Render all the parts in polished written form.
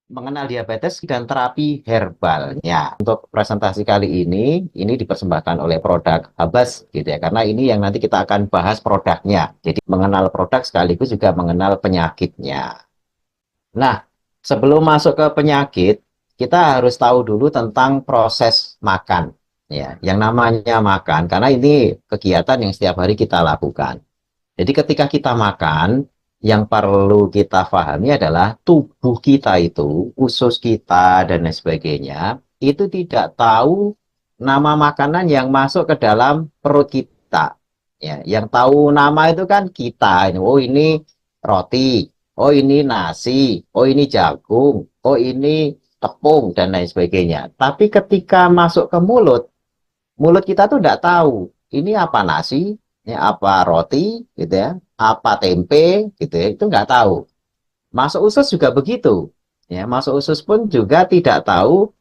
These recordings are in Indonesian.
mengenal diabetes dan terapi herbalnya. Untuk presentasi kali ini dipersembahkan oleh produk Habas gitu ya, karena ini yang nanti kita akan bahas produknya. Jadi mengenal produk sekaligus juga mengenal penyakitnya. Nah, sebelum masuk ke penyakit, kita harus tahu dulu tentang proses makan. Ya, yang namanya makan, karena ini kegiatan yang setiap hari kita lakukan. Jadi ketika kita makan, yang perlu kita pahami adalah tubuh kita itu, usus kita dan lain sebagainya, itu tidak tahu nama makanan yang masuk ke dalam perut kita. Ya, yang tahu nama itu kan kita. Oh ini roti, oh ini nasi, oh ini jagung, oh ini tepung dan lain sebagainya. Tapi ketika masuk ke mulut, mulut kita tuh tidak tahu ini apa nasi, ya apa roti, gitu ya, apa tempe, gitu ya, itu nggak tahu. Masuk usus juga begitu, ya masuk usus pun juga tidak tahu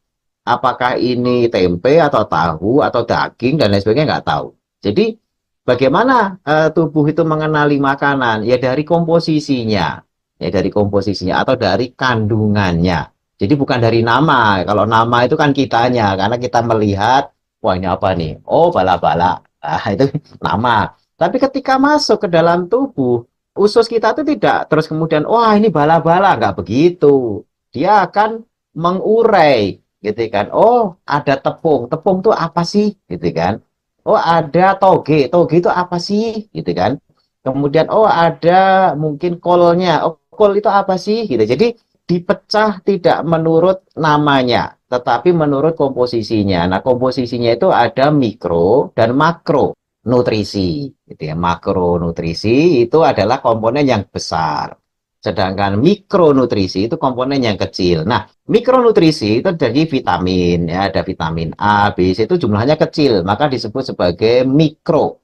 apakah ini tempe atau tahu atau daging dan lain sebagainya nggak tahu. Jadi bagaimana tubuh itu mengenali makanan? Ya dari komposisinya, ya dari komposisinya atau dari kandungannya. Jadi bukan dari nama. Kalau nama itu kan kitanya, karena kita melihat, wah ini apa nih? Oh bala-bala. Ah, itu nama. Tapi ketika masuk ke dalam tubuh, usus kita itu tidak terus kemudian, wah ini bala-bala, nggak begitu. Dia akan mengurai gitu kan. Oh, ada tepung. Tepung itu apa sih? Gitu kan. Oh, ada toge. Toge itu apa sih? Gitu kan. Kemudian oh ada mungkin kolnya. Oh, kol itu apa sih? Gitu. Jadi dipecah tidak menurut namanya, tetapi menurut komposisinya. Nah, komposisinya itu ada mikro dan makro nutrisi, gitu ya. Makronutrisi itu adalah komponen yang besar. Sedangkan mikronutrisi itu komponen yang kecil. Nah, mikronutrisi itu dari vitamin, ya ada vitamin A, B, C itu jumlahnya kecil, maka disebut sebagai mikro.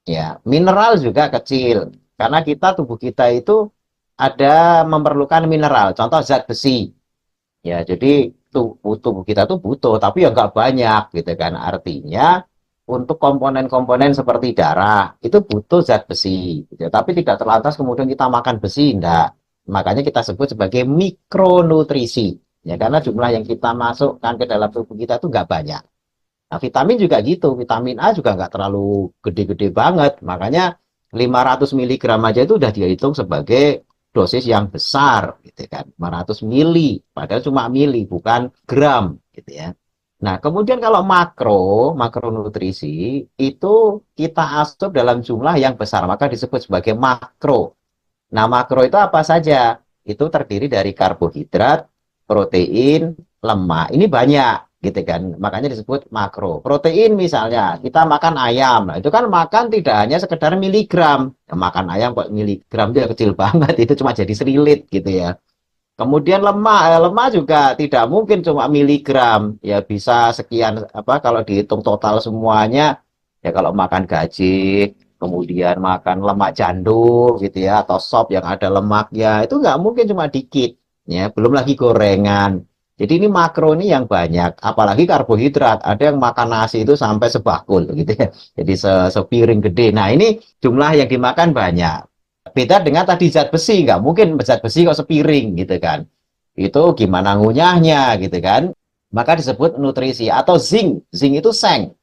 Ya, mineral juga kecil, karena kita tubuh kita itu ada memerlukan mineral, contoh zat besi. Ya, jadi tubuh kita tuh butuh, tapi ya nggak banyak gitu kan. Artinya untuk komponen-komponen seperti darah itu butuh zat besi, gitu. Tapi tidak terlantas kemudian kita makan besi, enggak. Makanya kita sebut sebagai mikronutrisi. Ya, karena jumlah yang kita masukkan ke dalam tubuh kita itu nggak banyak. Nah, vitamin juga gitu. Vitamin A juga nggak terlalu gede-gede banget. Makanya 500 miligram aja itu udah dihitung sebagai dosis yang besar gitu kan. 500 mili, padahal cuma mili bukan gram gitu ya. Nah, kemudian kalau makronutrisi itu kita asup dalam jumlah yang besar, maka disebut sebagai makro. Nah, makro itu apa saja? Itu terdiri dari karbohidrat, protein, lemak. Ini banyak gitu kan. Makanya disebut makro. Protein misalnya, kita makan ayam. Nah, itu kan makan tidak hanya sekedar miligram. Ya, makan ayam kok miligram dia kecil banget, itu cuma jadi serilit gitu ya. Kemudian lemak juga tidak mungkin cuma miligram, ya bisa sekian apa kalau dihitung total semuanya, ya kalau makan gaji, kemudian makan lemak jandul gitu ya, atau sop yang ada lemaknya, itu nggak mungkin cuma dikit, ya belum lagi gorengan. Jadi ini makro ini yang banyak, apalagi karbohidrat, ada yang makan nasi itu sampai sebakul gitu ya, jadi sepiring gede. Nah ini jumlah yang dimakan banyak. Beda dengan tadi zat besi, nggak mungkin zat besi kok sepiring gitu kan. Itu gimana ngunyahnya gitu kan. Maka disebut nutrisi atau zinc. Zinc itu seng.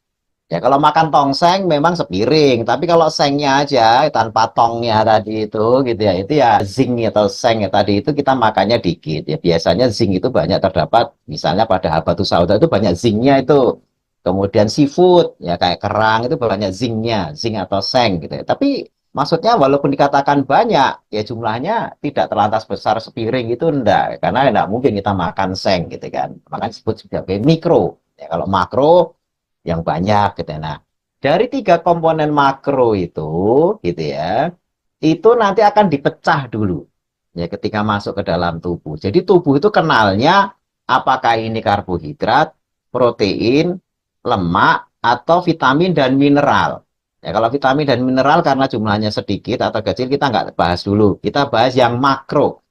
Ya kalau makan tongseng memang sepiring, tapi kalau sengnya aja tanpa tongnya tadi itu gitu ya, itu ya zinc atau seng ya tadi itu kita makannya dikit. Ya biasanya zinc itu banyak terdapat misalnya pada habatus sauda itu banyak zincnya itu. Kemudian seafood ya kayak kerang itu banyak zincnya, zinc atau seng gitu ya. Tapi maksudnya walaupun dikatakan banyak, ya jumlahnya tidak terlantas besar sepiring itu enggak, karena enggak mungkin kita makan seng gitu kan. Makanya disebut sebagai mikro. Ya, kalau makro yang banyak gitu. Nah, dari tiga komponen makro itu gitu ya, itu nanti akan dipecah dulu ya ketika masuk ke dalam tubuh. Jadi tubuh itu kenalnya apakah ini karbohidrat, protein, lemak atau vitamin dan mineral. Ya, kalau vitamin dan mineral karena jumlahnya sedikit atau kecil kita nggak bahas dulu. Kita bahas yang makro,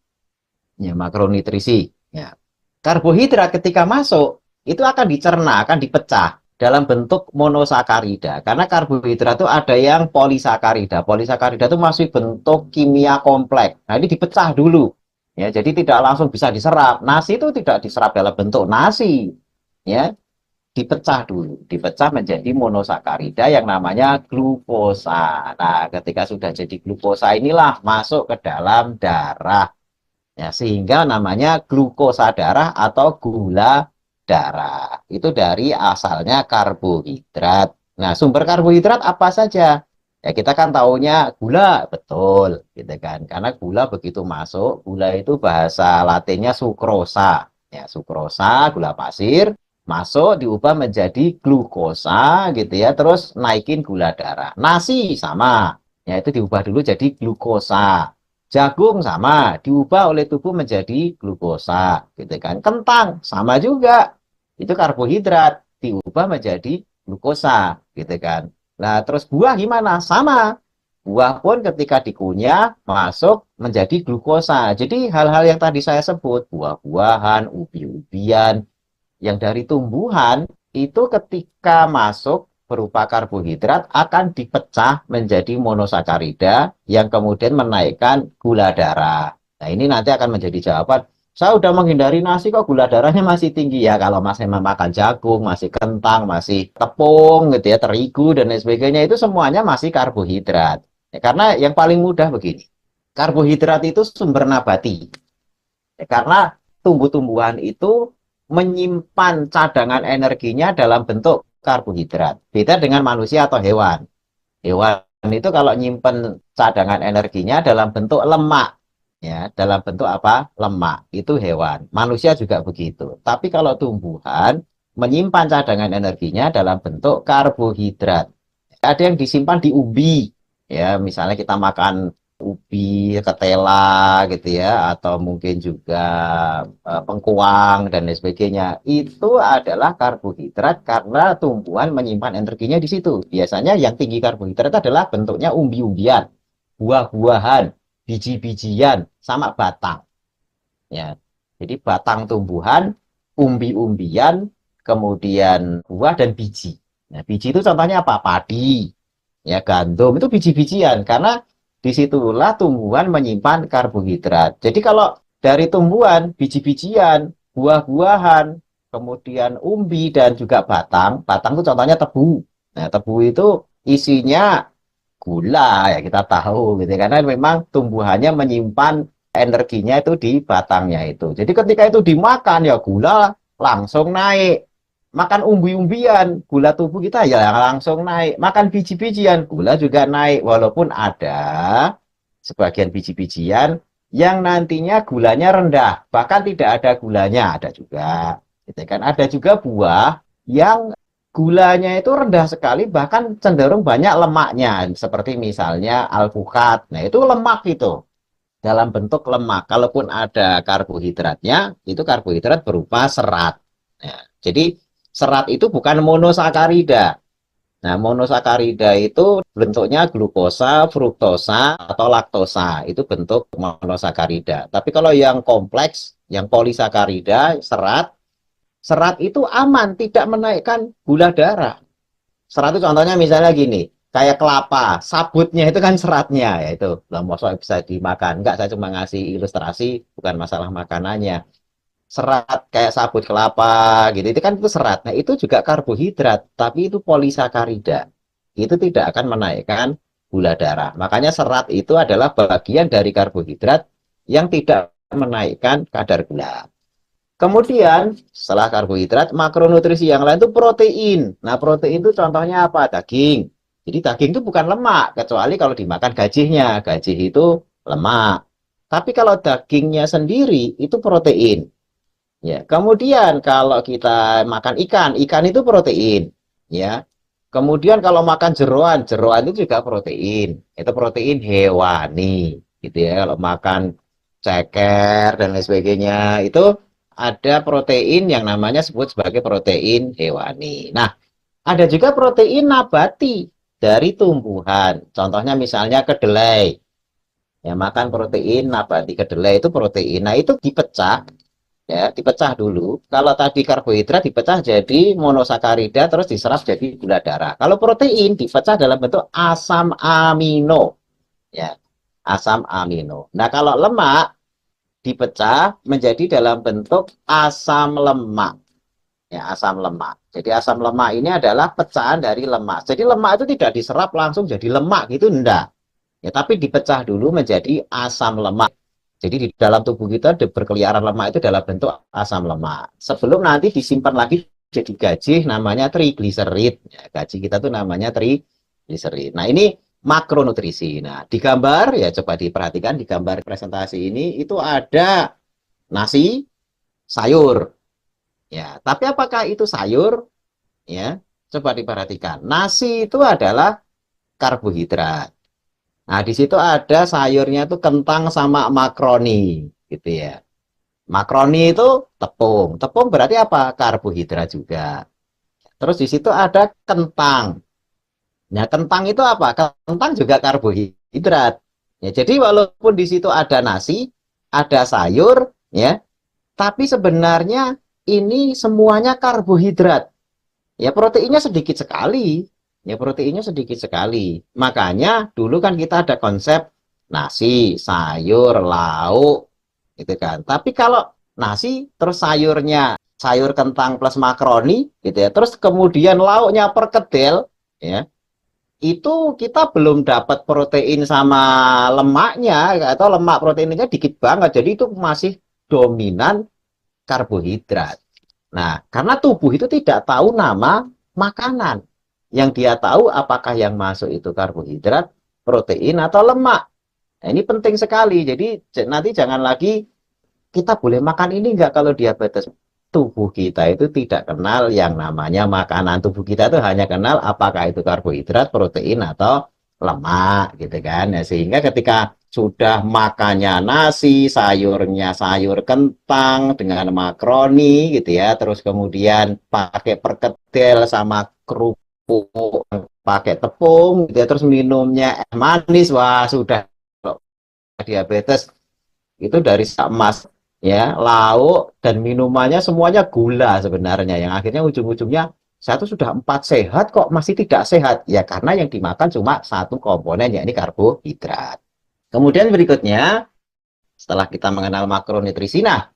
ya makronutrisi. Ya. Karbohidrat ketika masuk itu akan dicerna, akan dipecah dalam bentuk monosakarida. Karena karbohidrat itu ada yang polisakarida. Polisakarida itu masih bentuk kimia kompleks. Nah, ini dipecah dulu. Ya, jadi tidak langsung bisa diserap. Nasi itu tidak diserap dalam bentuk nasi. Ya, dipecah dulu, dipecah menjadi monosakarida yang namanya glukosa. Nah, ketika sudah jadi glukosa inilah masuk ke dalam darah. Ya, sehingga namanya glukosa darah atau gula darah. Itu dari asalnya karbohidrat. Nah, sumber karbohidrat apa saja? Ya, kita kan taunya gula, betul, gitu kan. Karena gula begitu masuk, gula itu bahasa latinnya sukrosa. Ya, sukrosa, gula pasir, masuk diubah menjadi glukosa gitu ya, terus naikin gula darah. Nasi sama, ya itu diubah dulu jadi glukosa. Jagung sama, diubah oleh tubuh menjadi glukosa, gitu kan. Kentang sama juga, itu karbohidrat, diubah menjadi glukosa, gitu kan. Nah, terus buah gimana? Sama. Buah pun ketika dikunyah masuk menjadi glukosa. Jadi hal-hal yang tadi saya sebut, buah-buahan, ubi-ubian, yang dari tumbuhan itu ketika masuk berupa karbohidrat akan dipecah menjadi monosakarida yang kemudian menaikkan gula darah. Nah, ini nanti akan menjadi jawaban. Saya udah menghindari nasi kok gula darahnya masih tinggi ya. Kalau masih memakan jagung, masih kentang, masih tepung gitu ya, terigu dan lain sebagainya itu semuanya masih karbohidrat. Ya, karena yang paling mudah begini. Karbohidrat itu sumber nabati. Ya, karena tumbuh-tumbuhan itu menyimpan cadangan energinya dalam bentuk karbohidrat. Beda dengan manusia atau hewan. Hewan itu kalau nyimpan cadangan energinya dalam bentuk lemak. Ya, dalam bentuk apa? Lemak. Itu hewan. Manusia juga begitu. Tapi kalau tumbuhan menyimpan cadangan energinya dalam bentuk karbohidrat. Ada yang disimpan di ubi. Ya, misalnya kita makan ubi, ketela gitu ya, atau mungkin juga pengkuang dan lain sebagainya. Itu adalah karbohidrat karena tumbuhan menyimpan energinya di situ. Biasanya yang tinggi karbohidrat adalah bentuknya umbi-umbian, buah-buahan, biji-bijian, sama batang. Ya, jadi batang tumbuhan, umbi-umbian, kemudian buah dan biji. Nah, biji itu contohnya apa? Padi, ya gandum itu biji-bijian karena disitulah tumbuhan menyimpan karbohidrat. Jadi kalau dari tumbuhan, biji-bijian, buah-buahan, kemudian umbi dan juga batang, batang itu contohnya tebu. Nah, tebu itu isinya gula ya kita tahu gitu karena memang tumbuhannya menyimpan energinya itu di batangnya itu. Jadi ketika itu dimakan ya gula langsung naik. Makan umbi-umbian, gula tubuh kita ya langsung naik. Makan biji-bijian, gula juga naik. Walaupun ada sebagian biji-bijian yang nantinya gulanya rendah, bahkan tidak ada gulanya, ada juga. Gitu kan? Ada juga buah yang gulanya itu rendah sekali, bahkan cenderung banyak lemaknya, seperti misalnya alpukat. Nah, itu lemak itu, dalam bentuk lemak. Kalaupun ada karbohidratnya, itu karbohidrat berupa serat. Nah, jadi serat itu bukan monosakarida. Nah, monosakarida itu bentuknya glukosa, fruktosa, atau laktosa. Itu bentuk monosakarida. Tapi kalau yang kompleks, yang polisakarida, serat, serat itu aman, tidak menaikkan gula darah. Serat itu contohnya misalnya gini, kayak kelapa, sabutnya itu kan seratnya, ya itu. Lah, maksudnya bisa dimakan. Enggak, saya cuma ngasih ilustrasi, bukan masalah makanannya. Serat kayak sabut kelapa gitu itu kan itu serat. Nah, itu juga karbohidrat tapi itu polisakarida, itu tidak akan menaikkan gula darah. Makanya serat itu adalah bagian dari karbohidrat yang tidak menaikkan kadar gula. Kemudian setelah karbohidrat, makronutrisi yang lain itu protein. Nah, protein itu contohnya apa? Daging. Jadi daging itu bukan lemak kecuali kalau dimakan gajihnya. Gajih itu lemak. Tapi kalau dagingnya sendiri itu protein. Ya, kemudian kalau kita makan ikan, ikan itu protein, ya. Kemudian kalau makan jeroan, jeroan itu juga protein. Itu protein hewani, gitu ya. Kalau makan ceker dan lain sebagainya, itu ada protein yang namanya sebut sebagai protein hewani. Nah, ada juga protein nabati dari tumbuhan. Contohnya misalnya kedelai. Ya, makan protein nabati kedelai itu protein. Nah, itu dipecah ya dipecah dulu. Kalau tadi karbohidrat dipecah jadi monosakarida terus diserap jadi gula darah. Kalau protein dipecah dalam bentuk asam amino, ya asam amino. Nah, kalau lemak dipecah menjadi dalam bentuk asam lemak. Ya, asam lemak. Jadi asam lemak ini adalah pecahan dari lemak. Jadi lemak itu tidak diserap langsung jadi lemak gitu, enggak. Ya, tapi dipecah dulu menjadi asam lemak. Jadi di dalam tubuh kita berkeliaran lemak itu dalam bentuk asam lemak. Sebelum nanti disimpan lagi jadi gaji namanya trigliserid. Ya, gaji kita tuh namanya trigliserid. Nah, ini makronutrisi. Nah, di gambar ya coba diperhatikan di gambar presentasi ini itu ada nasi, sayur. Ya, tapi apakah itu sayur? Ya, coba diperhatikan. Nasi itu adalah karbohidrat. Nah, di situ ada sayurnya itu kentang sama makroni, gitu ya. Makroni itu tepung. Tepung berarti apa? Karbohidrat juga. Terus di situ ada kentang. Nah, kentang itu apa? Kentang juga karbohidrat. Ya, jadi walaupun di situ ada nasi, ada sayur, ya, tapi sebenarnya ini semuanya karbohidrat. Ya proteinnya sedikit sekali. Ya proteinnya sedikit sekali. Makanya dulu kan kita ada konsep nasi, sayur, lauk, gitu kan. Tapi kalau nasi terus sayurnya sayur kentang plus makroni, gitu ya. Terus kemudian lauknya perkedel, ya. Itu kita belum dapat protein sama lemaknya atau lemak proteinnya dikit banget. Jadi itu masih dominan karbohidrat. Nah, karena tubuh itu tidak tahu nama makanan. Yang dia tahu apakah yang masuk itu karbohidrat, protein, atau lemak. Nah, ini penting sekali. Jadi nanti jangan lagi kita boleh makan ini enggak kalau diabetes. Tubuh kita itu tidak kenal yang namanya makanan. Tubuh kita itu hanya kenal apakah itu karbohidrat, protein, atau lemak gitu kan. Nah, sehingga ketika sudah makannya nasi, sayurnya sayur kentang dengan makroni gitu ya, terus kemudian pakai perkedel sama kerupuk pakai tepung gitu ya, terus minumnya manis, wah sudah diabetes itu dari emas ya, lauk dan minumannya semuanya gula sebenarnya, yang akhirnya ujung-ujungnya satu sudah 4 sehat kok masih tidak sehat ya, karena yang dimakan cuma satu komponen yakni karbohidrat. Kemudian berikutnya setelah kita mengenal makronutrisi, nah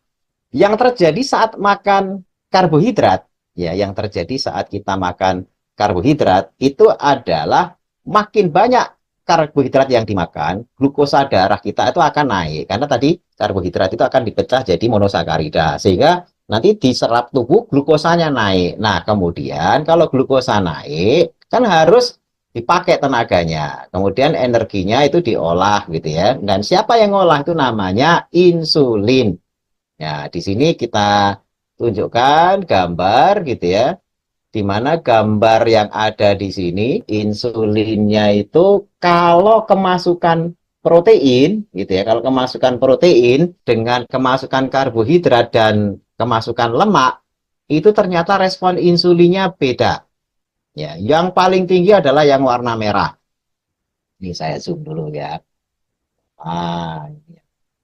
yang terjadi saat makan karbohidrat ya, yang terjadi saat kita makan karbohidrat itu adalah makin banyak karbohidrat yang dimakan, glukosa darah kita itu akan naik. Karena tadi karbohidrat itu akan dipecah jadi monosakarida. Sehingga nanti diserap tubuh glukosanya naik. Nah, kemudian kalau glukosa naik, kan harus dipakai tenaganya. Kemudian energinya itu diolah gitu ya. Dan siapa yang ngolah itu namanya insulin. Ya, di sini kita tunjukkan gambar gitu ya, di mana gambar yang ada di sini, insulinnya itu kalau kemasukan protein, gitu ya, kalau kemasukan protein dengan kemasukan karbohidrat dan kemasukan lemak, itu ternyata respon insulinnya beda. Ya, yang paling tinggi adalah yang warna merah. Ini saya zoom dulu ya. Ini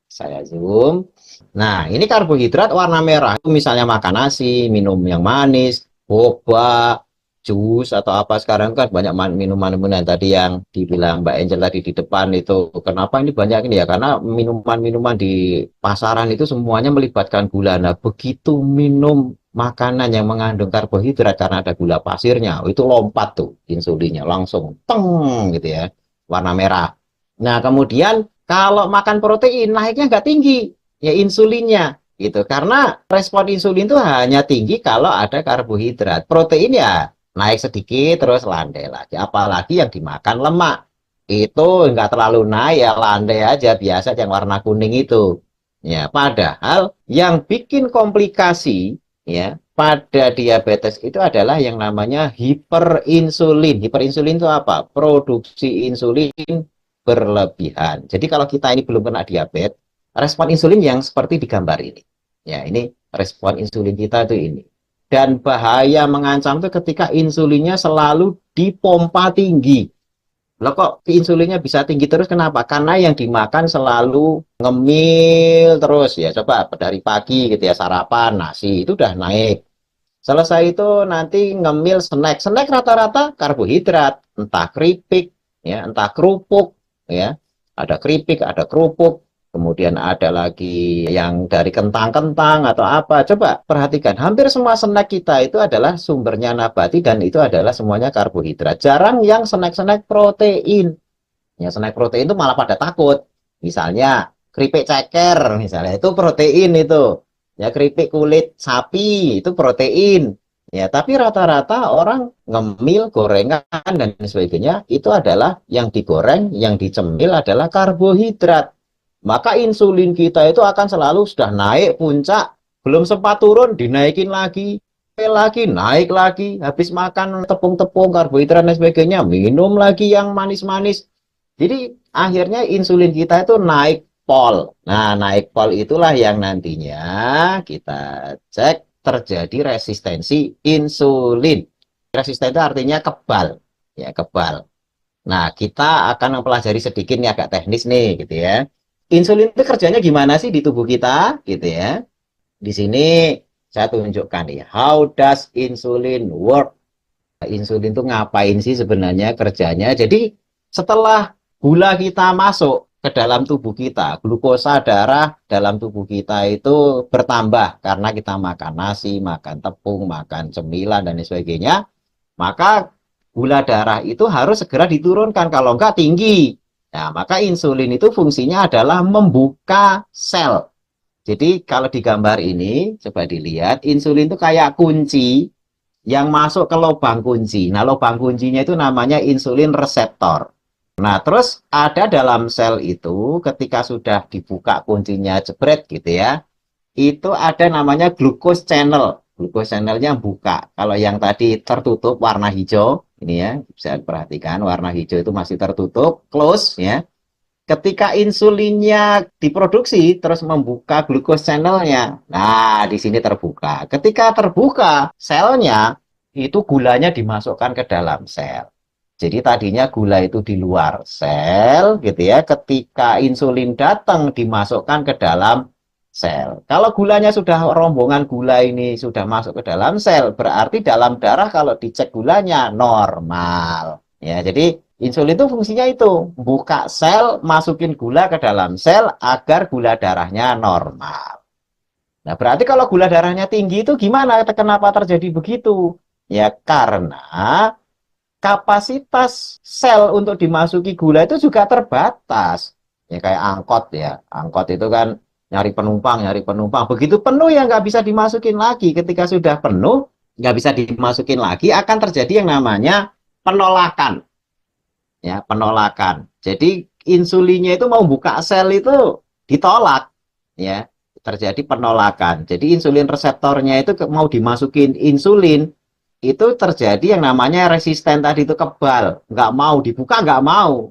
saya zoom. Nah, ini karbohidrat warna merah. Misalnya makan nasi, minum yang manis, boba, jus, atau apa. Sekarang kan banyak minuman-minuman tadi yang dibilang Mbak Angel tadi di depan itu. Kenapa ini banyak ini ya? Karena minuman-minuman di pasaran itu semuanya melibatkan gula. Nah, begitu minum makanan yang mengandung karbohidrat karena ada gula pasirnya, itu lompat tuh insulinnya. Langsung, teng gitu ya, warna merah. Nah, kemudian kalau makan protein naiknya nggak tinggi, ya insulinnya gitu. Karena respon insulin itu hanya tinggi kalau ada karbohidrat. Protein ya naik sedikit terus landai lagi. Apalagi yang dimakan lemak itu nggak terlalu naik ya, landai aja biasa yang warna kuning itu. Ya, padahal yang bikin komplikasi ya pada diabetes itu adalah yang namanya hiperinsulin. Hiperinsulin itu apa? Produksi insulin berlebihan. Jadi kalau kita ini belum kena diabetes, respon insulin yang seperti di gambar ini. Ya, ini respon insulin kita itu ini. Dan bahaya mengancam itu ketika insulinnya selalu dipompa tinggi. Loh kok insulinnya bisa tinggi terus kenapa? Karena yang dimakan selalu ngemil terus ya. Coba dari pagi gitu ya, sarapan, nasi itu udah naik. Selesai itu nanti ngemil snack. Snack rata-rata karbohidrat, entah keripik, ya, entah kerupuk, ya. Ada keripik, ada kerupuk. kemudian ada lagi yang dari kentang-kentang atau apa. Coba perhatikan, hampir semua snack kita itu adalah sumbernya nabati dan itu adalah semuanya karbohidrat. Jarang yang snack-snack protein. Ya, snack protein itu malah pada takut. Misalnya keripik ceker, misalnya itu protein itu. Ya, keripik kulit sapi itu protein. Ya, tapi rata-rata orang ngemil, gorengan dan sebagainya itu adalah yang digoreng, yang dicemil adalah karbohidrat. Maka insulin kita itu akan selalu sudah naik puncak, belum sempat turun dinaikin lagi naik lagi, habis makan tepung-tepung karbohidrat dan sebagainya, minum lagi yang manis-manis. Jadi akhirnya insulin kita itu naik pol. Nah, naik pol itulah yang nantinya kita cek terjadi resistensi insulin. Resisten itu artinya kebal, ya kebal. Nah, kita akan mempelajari sedikit nih agak teknis nih, gitu ya. Insulin itu kerjanya gimana sih di tubuh kita, gitu ya. Di sini saya tunjukkan nih, how does insulin work? Insulin itu ngapain sih sebenarnya kerjanya? Jadi setelah gula kita masuk ke dalam tubuh kita, glukosa darah dalam tubuh kita itu bertambah karena kita makan nasi, makan tepung, makan cemilan dan sebagainya, maka gula darah itu harus segera diturunkan, kalau enggak tinggi. Nah, maka insulin itu fungsinya adalah membuka sel. Jadi kalau di gambar ini, coba dilihat, insulin itu kayak kunci yang masuk ke lubang kunci. Nah, lubang kuncinya itu namanya insulin reseptor. Nah, terus ada dalam sel itu ketika sudah dibuka kuncinya jebret gitu ya, itu ada namanya glucose channel. Glucose channelnya buka. Kalau yang tadi tertutup warna hijau, ini ya, bisa perhatikan warna hijau itu masih tertutup, close ya. Ketika insulinnya diproduksi, terus membuka glucose channelnya. Nah, di sini terbuka. Ketika terbuka, selnya itu gulanya dimasukkan ke dalam sel. Jadi tadinya gula itu di luar sel, gitu ya. Ketika insulin datang, dimasukkan ke dalam sel. Kalau gulanya sudah rombongan gula ini sudah masuk ke dalam sel, berarti dalam darah kalau dicek gulanya normal. Ya, jadi insulin itu fungsinya itu, buka sel, masukin gula ke dalam sel agar gula darahnya normal. Nah, berarti kalau gula darahnya tinggi itu gimana? Kenapa terjadi begitu? Ya, karena kapasitas sel untuk dimasuki gula itu juga terbatas. Ya, kayak angkot ya. Angkot itu kan nyari penumpang, nyari penumpang. Begitu penuh ya nggak bisa dimasukin lagi. Ketika sudah penuh, nggak bisa dimasukin lagi, akan terjadi yang namanya penolakan. Ya, penolakan. Jadi insulinnya itu mau buka sel itu ditolak, ya, terjadi penolakan. Jadi insulin reseptornya itu mau dimasukin insulin itu terjadi yang namanya resisten tadi itu kebal, nggak mau dibuka, nggak mau,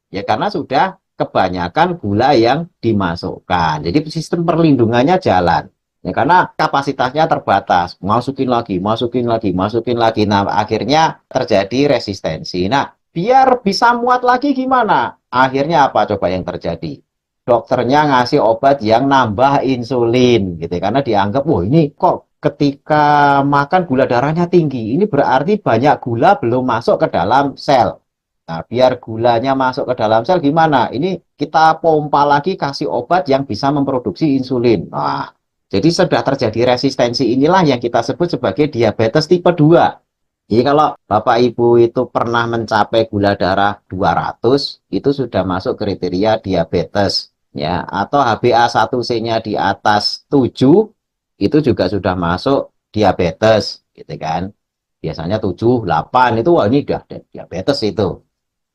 ya karena sudah kebanyakan gula yang dimasukkan. Jadi sistem perlindungannya jalan. Ya, karena kapasitasnya terbatas, masukin lagi, masukin lagi, masukin lagi. Nah, akhirnya terjadi resistensi. Nah, biar bisa muat lagi gimana? Akhirnya apa coba yang terjadi? Dokternya ngasih obat yang nambah insulin, gitu. Karena dianggap, wah ini kok ketika makan gula darahnya tinggi, ini berarti banyak gula belum masuk ke dalam sel. Nah, biar gulanya masuk ke dalam sel gimana? Ini kita pompa lagi kasih obat yang bisa memproduksi insulin. Nah, jadi sudah terjadi resistensi inilah yang kita sebut sebagai diabetes tipe 2. Jadi kalau Bapak Ibu itu pernah mencapai gula darah 200, itu sudah masuk kriteria diabetes. Ya, atau HbA1c-nya di atas 7, itu juga sudah masuk diabetes. Gitu kan. Biasanya 7, 8, itu wah ini udah diabetes itu.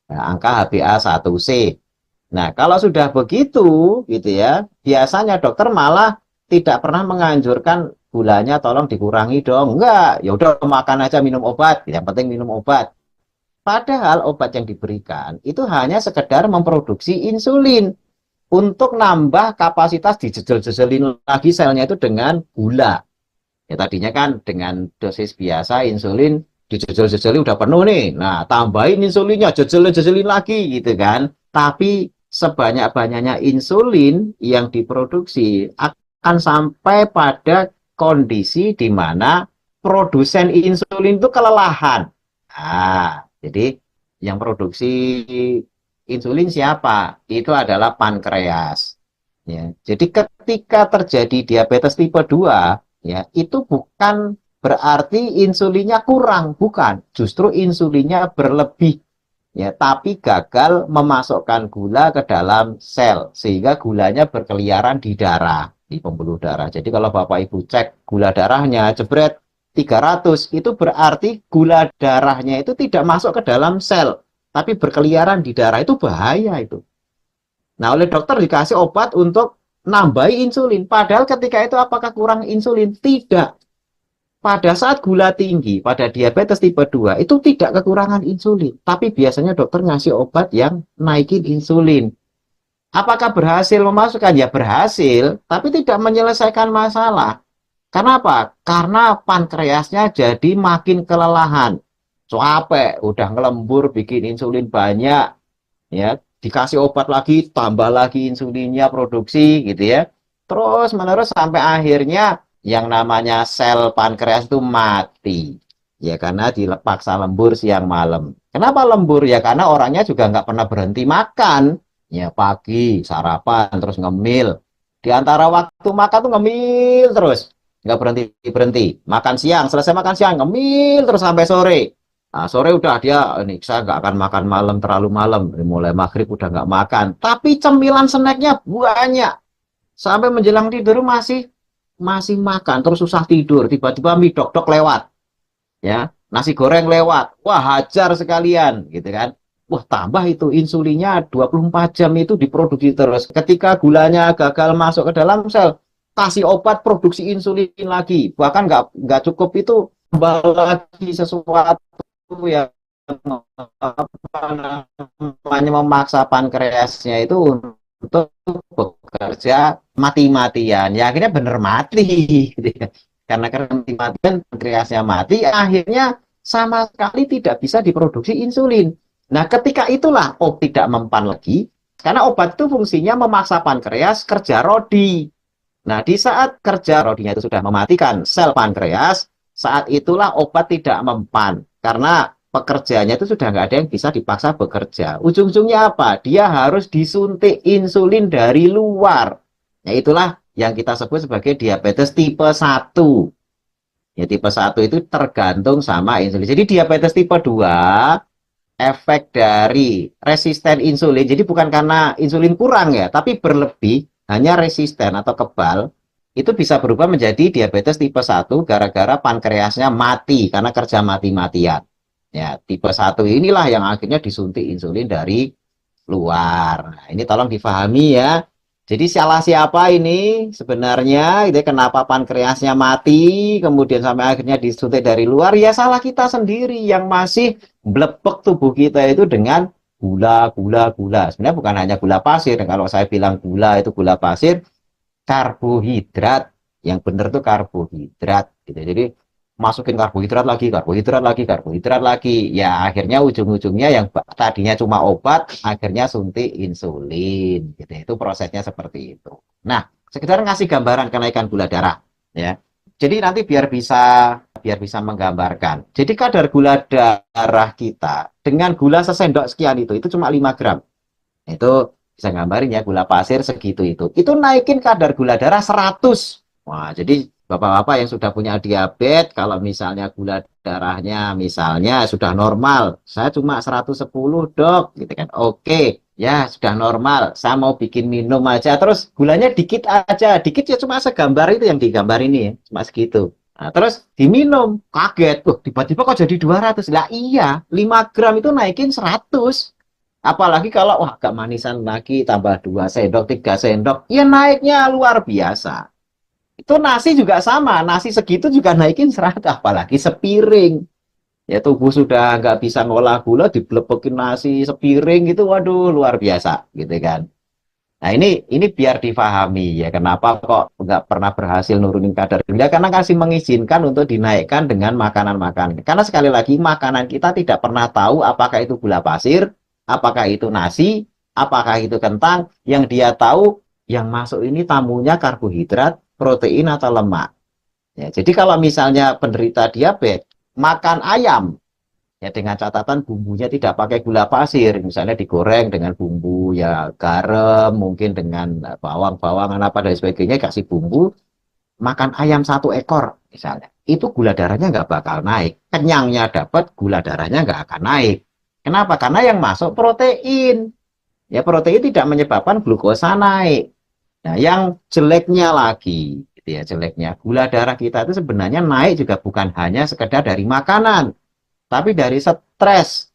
Nah, angka HbA1c. Nah, kalau sudah begitu, gitu ya, biasanya dokter malah tidak pernah menganjurkan gulanya tolong dikurangi dong. Enggak, ya udah makan aja minum obat. Yang penting minum obat. Padahal obat yang diberikan itu hanya sekedar memproduksi insulin untuk nambah kapasitas dijejel-jejelin lagi selnya itu dengan gula. Ya tadinya kan dengan dosis biasa insulin dijejel-jejeli udah penuh nih. Nah, tambahin insulinnya, jejelin-jejelin lagi gitu kan. Tapi sebanyak-banyaknya insulin yang diproduksi akan sampai pada kondisi di mana produsen insulin itu kelelahan. Nah, jadi yang produksi insulin siapa? Itu adalah pankreas. Ya, jadi ketika terjadi diabetes tipe 2, ya, itu bukan berarti insulinnya kurang, bukan. Justru insulinnya berlebih, ya, tapi gagal memasukkan gula ke dalam sel sehingga gulanya berkeliaran di darah, di pembuluh darah. Jadi kalau Bapak Ibu cek gula darahnya jebret 300, itu berarti gula darahnya itu tidak masuk ke dalam sel, tapi berkeliaran di darah. Itu bahaya itu. Nah, oleh dokter dikasih obat untuk nambahi insulin. Padahal ketika itu apakah kurang insulin? Tidak. Pada saat gula tinggi, pada diabetes tipe 2, itu tidak kekurangan insulin. Tapi biasanya dokter ngasih obat yang naikin insulin. Apakah berhasil memasukkan? Ya berhasil, tapi tidak menyelesaikan masalah. Kenapa? Karena pankreasnya jadi makin kelelahan. Capek, udah ngelembur, bikin insulin banyak, ya, dikasih obat lagi, tambah lagi insulinnya produksi gitu ya, terus menerus sampai akhirnya yang namanya sel pankreas itu mati, ya, karena dipaksa lembur siang malam. Kenapa lembur? Ya karena orangnya juga nggak pernah berhenti makan, ya, pagi sarapan terus ngemil, di antara waktu makan tuh ngemil terus, nggak berhenti berhenti, makan siang, selesai makan siang ngemil terus sampai sore. Nah, sore udah dia, ini saya nggak akan makan malam terlalu malam. Mulai maghrib udah nggak makan. Tapi cemilan snacknya banyak. Sampai menjelang tidur masih masih makan. Terus susah tidur. Tiba-tiba mie dok-dok lewat. Ya, nasi goreng lewat. Wah, hajar sekalian. Gitu kan. Wah, tambah itu insulinnya 24 jam itu diproduksi terus. Ketika gulanya gagal masuk ke dalam sel, kasih obat produksi insulin lagi. Bahkan nggak cukup itu, tambah lagi sesuatu yang apa namanya memaksa pankreasnya itu untuk bekerja mati-matian, ya akhirnya bener mati gitu ya. Karena mati-matian pankreasnya mati, akhirnya sama sekali tidak bisa diproduksi insulin. Nah, ketika itulah tidak mempan lagi, karena obat itu fungsinya memaksa pankreas kerja rodi. Nah, di saat kerja rodinya itu sudah mematikan sel pankreas, saat itulah obat tidak mempan. Karena pekerjaannya itu sudah nggak ada yang bisa dipaksa bekerja. Ujung-ujungnya apa? Dia harus disuntik insulin dari luar. Ya, itulah yang kita sebut sebagai diabetes tipe 1. Ya, tipe 1 itu tergantung sama insulin. Jadi diabetes tipe 2 efek dari resisten insulin. Jadi bukan karena insulin kurang ya, tapi berlebih, hanya resisten atau kebal, itu bisa berubah menjadi diabetes tipe 1 gara-gara pankreasnya mati karena kerja mati-matian. Ya, tipe 1 inilah yang akhirnya disuntik insulin dari luar. Nah, ini tolong difahami ya. Jadi salah siapa ini sebenarnya? Itu kenapa pankreasnya mati, kemudian sampai akhirnya disuntik dari luar? Ya salah kita sendiri yang masih blepek tubuh kita itu dengan gula, gula, gula. Sebenarnya bukan hanya gula pasir. Kalau saya bilang gula itu gula pasir, karbohidrat. Yang benar tuh karbohidrat. Gitu. Jadi masukin karbohidrat lagi, karbohidrat lagi, karbohidrat lagi. Ya akhirnya ujung-ujungnya yang tadinya cuma obat, akhirnya suntik insulin. Gitu. Itu prosesnya seperti itu. Nah, sekedar ngasih gambaran kenaikan gula darah. Ya. Jadi nanti biar bisa menggambarkan. Jadi kadar gula darah kita dengan gula sesendok sekian itu cuma 5 gram. Itu bisa gambarin ya, gula pasir segitu itu. Itu naikin kadar gula darah 100. Wah, jadi bapak-bapak yang sudah punya diabetes, kalau misalnya gula darahnya misalnya sudah normal, saya cuma 110 dok, gitu kan. Oke, ya sudah normal, saya mau bikin minum aja, terus gulanya dikit aja, dikit ya cuma segambar itu yang digambar ini ya, cuma segitu. Nah, terus diminum, kaget, tiba-tiba kok jadi 200. Lah iya, 5 gram itu naikin 100. Apalagi kalau wah agak manisan lagi, tambah 2 sendok, 3 sendok, ya naiknya luar biasa. Itu nasi juga sama, nasi segitu juga naikin 100, apalagi sepiring. Ya tubuh sudah nggak bisa ngolah gula, diblepekin nasi sepiring gitu, waduh luar biasa gitu kan. Nah ini biar difahami ya kenapa kok nggak pernah berhasil nurunin kadar gula, karena kasih mengizinkan untuk dinaikkan dengan makanan-makanan. Karena sekali lagi makanan kita tidak pernah tahu apakah itu gula pasir, apakah itu nasi, apakah itu kentang. Yang dia tahu yang masuk ini tamunya karbohidrat, protein atau lemak. Ya, jadi kalau misalnya penderita diabetes makan ayam, Ya dengan catatan bumbunya tidak pakai gula pasir, misalnya digoreng dengan bumbu ya garam, mungkin dengan bawang-bawangan apa dan sebagainya, kasih bumbu, makan ayam 1 ekor misalnya, itu gula darahnya nggak bakal naik. Kenyangnya dapat, gula darahnya nggak akan naik. Kenapa? Karena yang masuk protein. Ya protein tidak menyebabkan glukosa naik. Nah, yang jeleknya lagi, gitu ya, jeleknya gula darah kita itu sebenarnya naik juga bukan hanya sekedar dari makanan, tapi dari stres.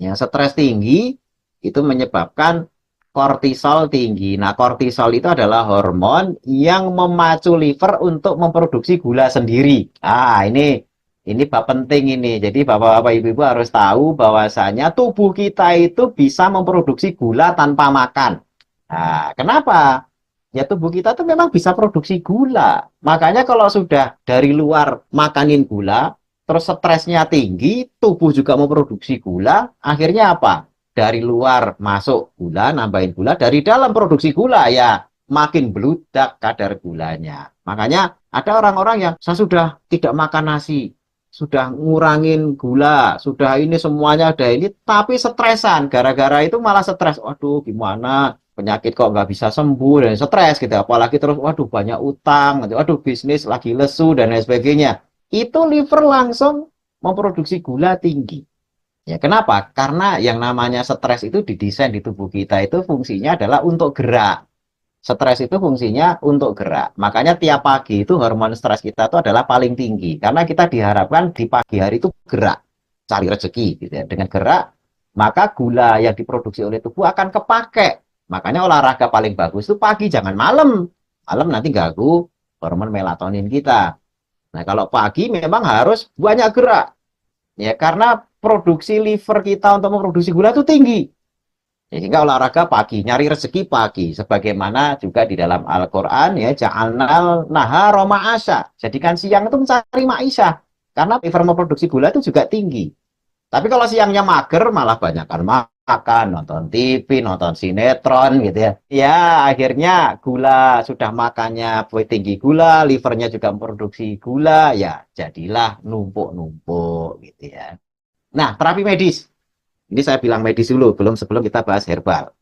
Ya, stres tinggi itu menyebabkan kortisol tinggi. Nah, kortisol itu adalah hormon yang memacu liver untuk memproduksi gula sendiri. Ah, ini bab penting ini. Jadi Bapak-bapak Ibu-ibu harus tahu bahwasanya tubuh kita itu bisa memproduksi gula tanpa makan. Nah, kenapa? Ya tubuh kita tuh memang bisa produksi gula. Makanya kalau sudah dari luar makanin gula, terus stresnya tinggi, tubuh juga memproduksi gula, akhirnya apa? Dari luar masuk gula, nambahin gula, dari dalam produksi gula, ya makin beludak kadar gulanya. Makanya ada orang-orang yang saya sudah tidak makan nasi, sudah ngurangin gula, sudah ini semuanya ada ini, tapi stresan, gara-gara itu malah stres. Waduh, gimana? Penyakit kok nggak bisa sembuh dan stres gitu. Apalagi terus, waduh banyak utang, waduh bisnis lagi lesu dan lain sebagainya. Itu liver langsung memproduksi gula tinggi. Ya, kenapa? Karena yang namanya stres itu didesain di tubuh kita itu fungsinya adalah untuk gerak. Stres itu fungsinya untuk gerak. Makanya tiap pagi itu hormon stres kita itu adalah paling tinggi. Karena kita diharapkan di pagi hari itu gerak, cari rezeki gitu ya. Dengan gerak, maka gula yang diproduksi oleh tubuh akan kepake. Makanya olahraga paling bagus itu pagi, jangan malam. Malam nanti ganggu hormon melatonin kita. Nah, kalau pagi memang harus banyak gerak. Ya, karena produksi liver kita untuk memproduksi gula itu tinggi. Ya, sehingga olahraga pagi, nyari rezeki pagi. Sebagaimana juga di dalam Al-Quran, ya, ja'alnal nahara ma'asya. Jadikan siang itu mencari ma'isyah. Karena liver memproduksi gula itu juga tinggi. Tapi kalau siangnya mager, malah banyakkan makan, nonton TV, nonton sinetron gitu ya. Ya, akhirnya gula sudah makannya tinggi gula, livernya juga memproduksi gula, ya jadilah numpuk-numpuk gitu ya. Nah, terapi medis. Ini saya bilang medis dulu, sebelum kita bahas herbal.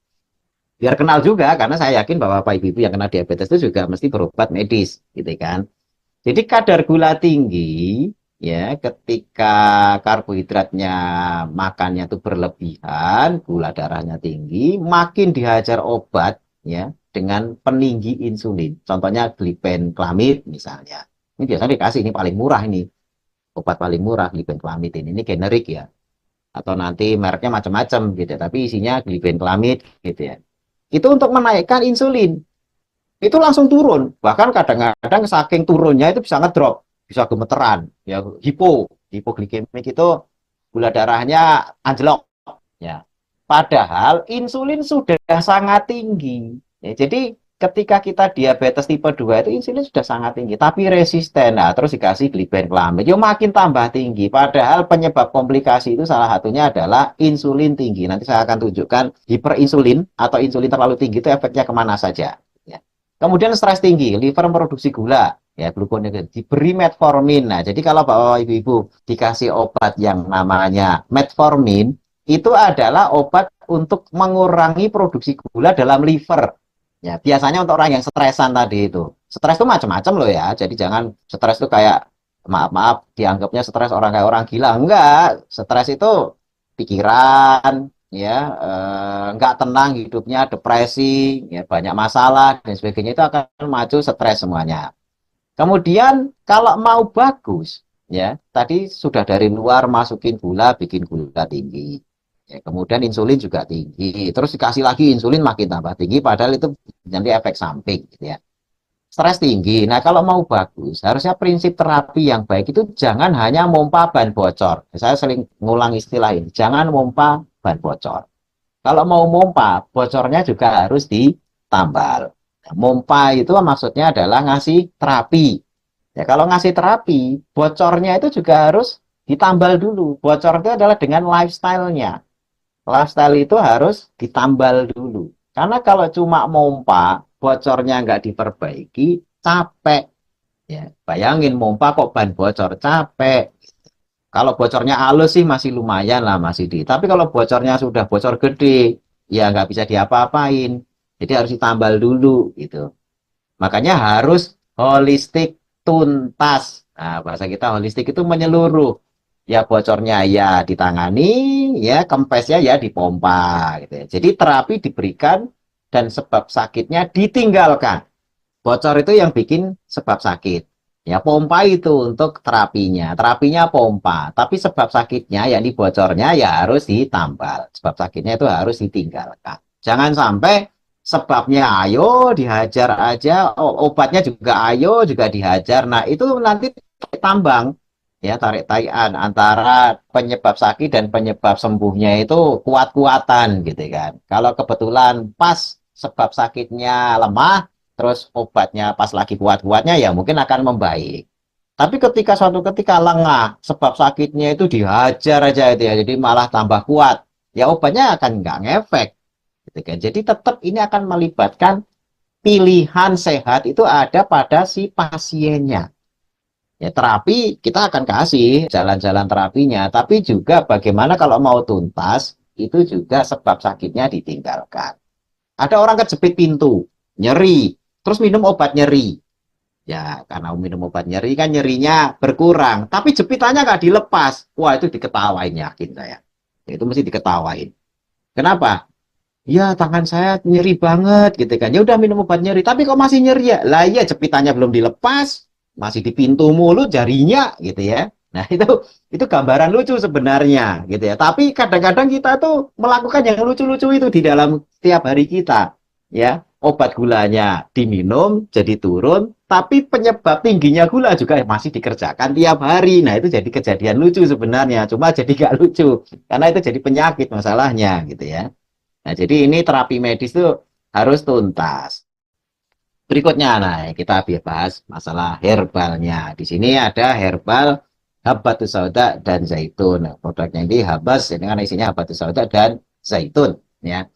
Biar kenal juga, karena saya yakin bahwa Bapak Ibu yang kena diabetes itu juga mesti berobat medis, gitu kan. Jadi kadar gula tinggi, ya, ketika karbohidratnya makannya itu berlebihan, gula darahnya tinggi, makin dihajar obat, ya, dengan peninggi insulin. Contohnya glibenclamid misalnya. Ini biasanya dikasih, ini paling murah ini. Obat paling murah glibenclamid ini generik ya. Atau nanti mereknya macam-macam gitu, tapi isinya glibenclamid gitu ya. Itu untuk menaikkan insulin. Itu langsung turun. Bahkan kadang-kadang saking turunnya itu bisa ngedrop, bisa gemeteran, ya hipoglikemik itu gula darahnya anjlok, ya. Padahal insulin sudah sangat tinggi. Ya, jadi ketika kita diabetes tipe 2 itu insulin sudah sangat tinggi, tapi resisten. Nah, terus dikasih glibenclamid, yo makin tambah tinggi. Padahal penyebab komplikasi itu salah satunya adalah insulin tinggi. Nanti saya akan tunjukkan hiperinsulin atau insulin terlalu tinggi itu efeknya kemana saja. Ya. Kemudian stres tinggi, liver memproduksi gula, ya glukoneogen, diberi metformin. Nah, jadi kalau Bapak Ibu dikasih obat yang namanya metformin, itu adalah obat untuk mengurangi produksi gula dalam liver. Ya, biasanya untuk orang yang stresan tadi itu. Stres itu macam-macam loh ya. Jadi jangan stres itu kayak maaf-maaf dianggapnya stres orang kayak orang gila. Enggak, stres itu pikiran, ya enggak tenang hidupnya, depresi, ya banyak masalah dan sebagainya, itu akan maju stres semuanya. Kemudian kalau mau bagus, ya tadi sudah dari luar masukin gula, bikin gula tinggi. Ya, kemudian insulin juga tinggi. Terus dikasih lagi insulin makin tambah tinggi, padahal itu nanti efek samping, gitu ya. Stres tinggi. Nah, kalau mau bagus, harusnya prinsip terapi yang baik itu jangan hanya mompa ban bocor. Saya sering ngulang istilah ini. Jangan mompa ban bocor. Kalau mau mompa, bocornya juga harus ditambal. Nah, mompa itu maksudnya adalah ngasih terapi. Ya, kalau ngasih terapi, bocornya itu juga harus ditambal dulu. Bocor itu adalah dengan lifestyle-nya. Lifestyle itu harus ditambal dulu. Karena kalau cuma mompa, bocornya nggak diperbaiki, capek. Ya, bayangin mompa kok ban bocor, capek. Kalau bocornya halus sih masih lumayan lah masih di. Tapi kalau bocornya sudah bocor gede, ya nggak bisa diapa-apain. Jadi harus ditambal dulu gitu. Makanya harus holistik tuntas. Nah, bahasa kita holistik itu menyeluruh. Ya bocornya ya ditangani, ya kempesnya ya dipompa gitu ya. Jadi terapi diberikan dan sebab sakitnya ditinggalkan. Bocor itu yang bikin sebab sakit. Ya, pompa itu untuk terapinya. Terapinya pompa. Tapi sebab sakitnya, yakni bocornya, ya harus ditambal. Sebab sakitnya itu harus ditinggalkan. Jangan sampai sebabnya ayo, dihajar aja. Obatnya juga ayo, juga dihajar. Nah, itu nanti tambang. Ya, tarik tarikan antara penyebab sakit dan penyebab sembuhnya itu kuat-kuatan gitu kan. Kalau kebetulan pas sebab sakitnya lemah, terus obatnya pas lagi kuat-kuatnya ya mungkin akan membaik. Tapi ketika suatu ketika lengah, sebab sakitnya itu dihajar aja itu ya, jadi malah tambah kuat, ya obatnya akan nggak ngefek, gitu kan. Jadi tetap ini akan melibatkan pilihan sehat itu ada pada si pasiennya. Ya terapi kita akan kasih jalan-jalan terapinya, tapi juga bagaimana kalau mau tuntas, itu juga sebab sakitnya ditinggalkan. Ada orang kejepit pintu, nyeri, terus minum obat nyeri. Ya, karena minum obat nyeri kan nyerinya berkurang, tapi jepitannya nggak dilepas. Wah, itu diketawain yakin saya. Itu mesti diketawain. Kenapa? Ya, tangan saya nyeri banget gitu kan. Ya udah minum obat nyeri, tapi kok masih nyeri ya? Lah iya, jepitannya belum dilepas, masih di pintu mulut jarinya gitu ya. Nah, itu gambaran lucu sebenarnya gitu ya. Tapi kadang-kadang kita tuh melakukan yang lucu-lucu itu di dalam tiap hari kita. Ya, obat gulanya diminum jadi turun, tapi penyebab tingginya gula juga masih dikerjakan tiap hari. Nah, itu jadi kejadian lucu sebenarnya. Cuma jadi gak lucu karena itu jadi penyakit masalahnya gitu ya. Nah, jadi ini terapi medis itu harus tuntas. Berikutnya, nah kita bahas masalah herbalnya. Di sini ada herbal Habatus Sauda dan Zaitun. Nah, produknya ini habas, ini kan isinya Habatus Sauda dan Zaitun. Ya,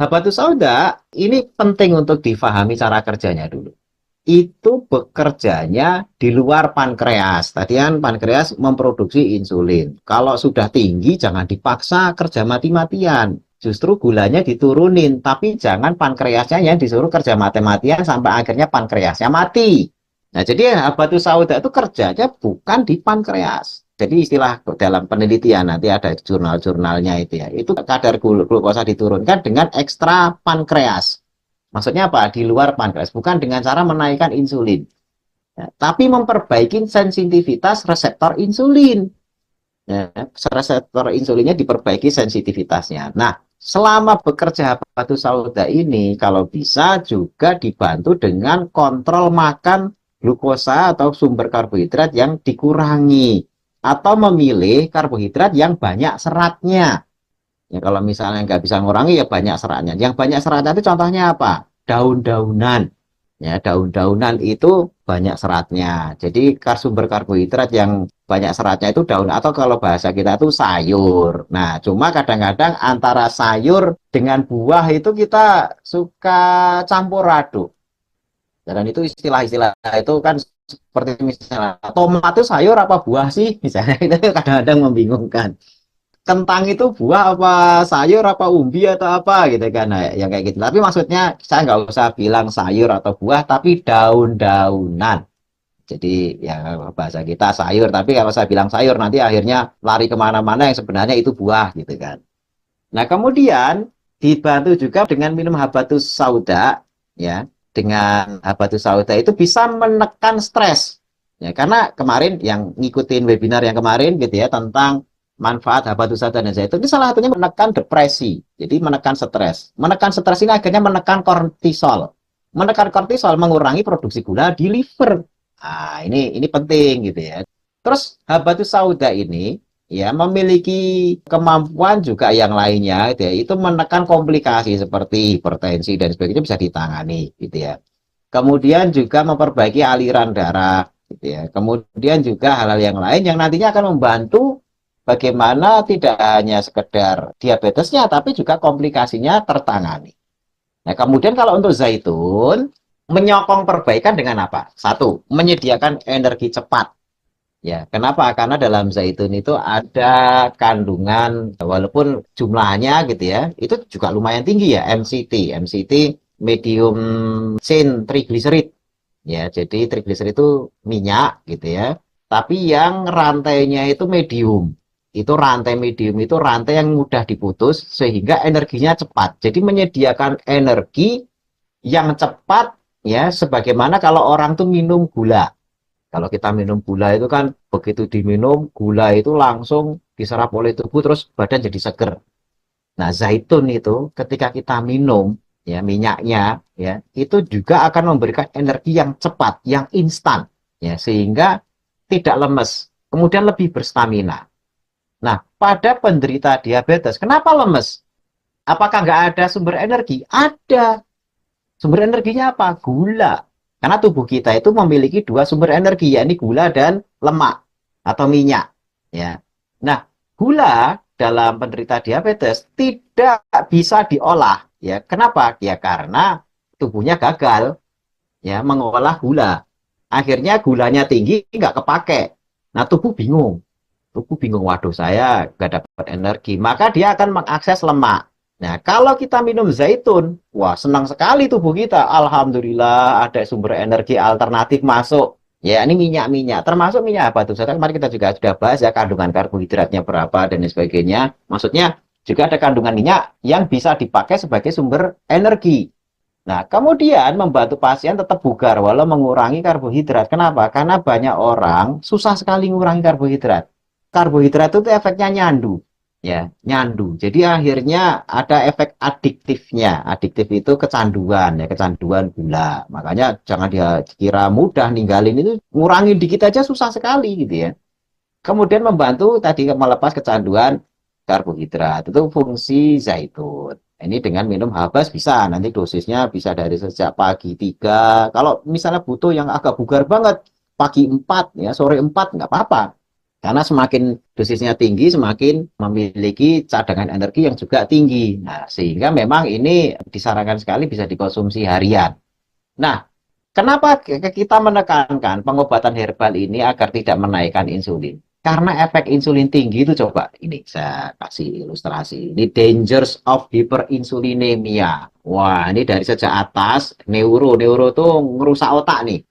Habatus Sauda ini penting untuk difahami cara kerjanya dulu. Itu bekerjanya di luar pankreas. Tadi kan pankreas memproduksi insulin. Kalau sudah tinggi, jangan dipaksa kerja mati-matian. Justru gulanya diturunin, tapi jangan pankreasnya yang disuruh kerja mati-matian sampai akhirnya pankreasnya mati. Nah, jadi habatus sauda itu kerjanya bukan di pankreas. Jadi istilah dalam penelitian nanti ada jurnal-jurnalnya itu ya. Itu kadar glukosa diturunkan dengan ekstra pankreas. Maksudnya apa? Di luar pankreas, bukan dengan cara menaikkan insulin, ya, tapi memperbaiki sensitivitas reseptor insulin. Ya, reseptor insulinnya diperbaiki sensitivitasnya. Nah, selama bekerja habatus sauda ini, kalau bisa juga dibantu dengan kontrol makan glukosa atau sumber karbohidrat yang dikurangi, atau memilih karbohidrat yang banyak seratnya. Ya, kalau misalnya nggak bisa ngurangi ya banyak seratnya. Yang banyak seratnya itu contohnya apa? Daun-daunan. Ya, daun-daunan itu banyak seratnya. Jadi sumber karbohidrat yang banyak seratnya itu daun atau kalau bahasa kita itu sayur. Nah, cuma kadang-kadang antara sayur dengan buah itu kita suka campur aduk. Dan itu istilah-istilah itu kan seperti misalnya tomat itu sayur apa buah sih? Misalnya itu kadang-kadang membingungkan. Kentang itu buah apa sayur apa umbi atau apa gitu kan, nah, yang kayak gitu. Tapi maksudnya saya nggak usah bilang sayur atau buah tapi daun-daunan. Jadi ya bahasa kita sayur, tapi kalau saya bilang sayur nanti akhirnya lari kemana-mana yang sebenarnya itu buah gitu kan. Nah, kemudian dibantu juga dengan minum habatus sauda, ya. Dengan habatus sauda itu bisa menekan stres. Ya, karena kemarin yang ngikutin webinar yang kemarin gitu ya tentang manfaat habatus sauda dan zaitun itu salah satunya menekan depresi. Jadi menekan stres. Menekan stres ini akhirnya menekan kortisol. Menekan kortisol mengurangi produksi gula di liver. Nah, ini penting gitu ya. Terus habatus sauda ini ya memiliki kemampuan juga yang lainnya gitu ya, itu menekan komplikasi seperti hipertensi dan sebagainya bisa ditangani gitu ya. Kemudian juga memperbaiki aliran darah gitu ya. Kemudian juga hal-hal yang lain yang nantinya akan membantu bagaimana tidak hanya sekedar diabetesnya tapi juga komplikasinya tertangani. Nah, kemudian kalau untuk zaitun menyokong perbaikan dengan apa? Satu, menyediakan energi cepat. Ya, kenapa? Karena dalam zaitun itu ada kandungan, walaupun jumlahnya gitu ya, itu juga lumayan tinggi ya, MCT. MCT medium chain triglyceride. Ya, jadi triglyceride itu minyak gitu ya. Tapi yang rantainya itu medium. Itu rantai medium itu rantai yang mudah diputus sehingga energinya cepat. Jadi menyediakan energi yang cepat ya, sebagaimana kalau orang tuh minum gula. Kalau kita minum gula itu kan begitu diminum gula itu langsung diserap oleh tubuh terus badan jadi seger. Nah, zaitun itu ketika kita minum ya minyaknya ya itu juga akan memberikan energi yang cepat, yang instan ya sehingga tidak lemes, kemudian lebih berstamina. Nah, pada penderita diabetes, kenapa lemes? Apakah nggak ada sumber energi? Ada. Sumber energinya apa? Gula. Karena tubuh kita itu memiliki dua sumber energi, yakni gula dan lemak atau minyak. Ya. Nah, gula dalam penderita diabetes tidak bisa diolah. Ya, kenapa? Ya karena tubuhnya gagal ya mengolah gula. Akhirnya gulanya tinggi nggak kepake. Nah, tubuh bingung. Tubuh bingung, waduh saya nggak dapat energi. Maka dia akan mengakses lemak. Nah, kalau kita minum zaitun, wah senang sekali tubuh kita. Alhamdulillah ada sumber energi alternatif masuk. Ya, ini minyak-minyak. Termasuk minyak apa tuh? Saya kemarin kita juga sudah bahas ya kandungan karbohidratnya berapa dan sebagainya. Maksudnya juga ada kandungan minyak yang bisa dipakai sebagai sumber energi. Nah, kemudian membantu pasien tetap bugar walau mengurangi karbohidrat. Kenapa? Karena banyak orang susah sekali mengurangi karbohidrat. Karbohidrat itu efeknya nyandu, ya, nyandu. Jadi akhirnya ada efek adiktifnya. Adiktif itu kecanduan, ya, kecanduan gula. Makanya jangan dikira mudah ninggalin itu, ngurangin dikit aja susah sekali gitu ya. Kemudian membantu tadi melepas kecanduan karbohidrat. Itu fungsi zaitun. Ini dengan minum habas bisa, nanti dosisnya bisa dari sejak pagi 3. Kalau misalnya butuh yang agak bugar banget, pagi 4, ya, sore 4, nggak apa-apa. Karena semakin dosisnya tinggi, semakin memiliki cadangan energi yang juga tinggi. Nah, sehingga memang ini disarankan sekali bisa dikonsumsi harian. Nah, kenapa kita menekankan pengobatan herbal ini agar tidak menaikkan insulin? Karena efek insulin tinggi itu coba ini saya kasih ilustrasi. Ini dangers of hyperinsulinemia. Wah, ini dari sejak atas neuro tuh ngerusak otak nih.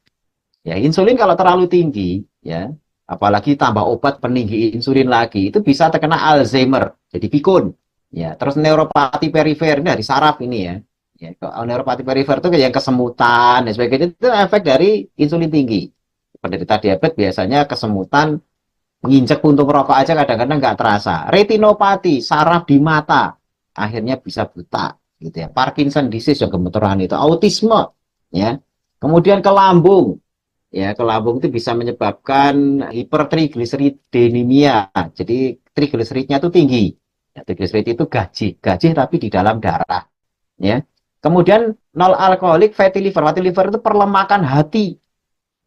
Ya, insulin kalau terlalu tinggi ya, apalagi tambah obat peninggi insulin lagi, itu bisa terkena Alzheimer, jadi pikun. Ya, terus neuropati perifer ini dari saraf ini ya. Ya, neuropati perifer itu kayak yang kesemutan dan sebagainya itu efek dari insulin tinggi. Penderita diabetes biasanya kesemutan menginjak puntung rokok aja kadang-kadang nggak terasa. Retinopati, saraf di mata, akhirnya bisa buta gitu ya. Parkinson disease yang gemeteran itu, autisme ya. Kemudian ke lambung, ya ke lambung itu bisa menyebabkan hipertrigliseridemia. Jadi trigliseridnya itu tinggi. Ya, trigliserid itu gajih tapi di dalam darah. Ya. Kemudian nol alkoholik fatty liver. Fatty liver itu perlemakan hati.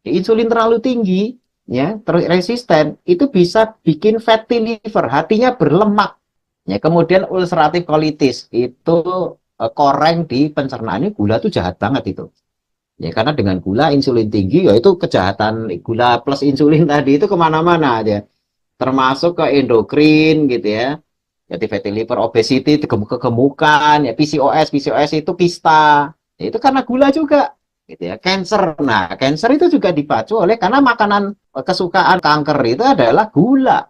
Ya, insulin terlalu tinggi, ya resisten, itu bisa bikin fatty liver, hatinya berlemak. Ya, kemudian ulcerative colitis itu koreng di pencernaan. Ini gula tuh jahat banget itu. Ya, karena dengan gula insulin tinggi, ya itu kejahatan gula plus insulin tadi itu kemana-mana aja. Termasuk ke endokrin gitu ya. Jadi fatty liver, obesity, kegemukan, ya PCOS itu kista. Ya, itu karena gula juga. Gitu ya. Cancer. Nah, cancer itu juga dipacu oleh karena makanan kesukaan kanker itu adalah gula.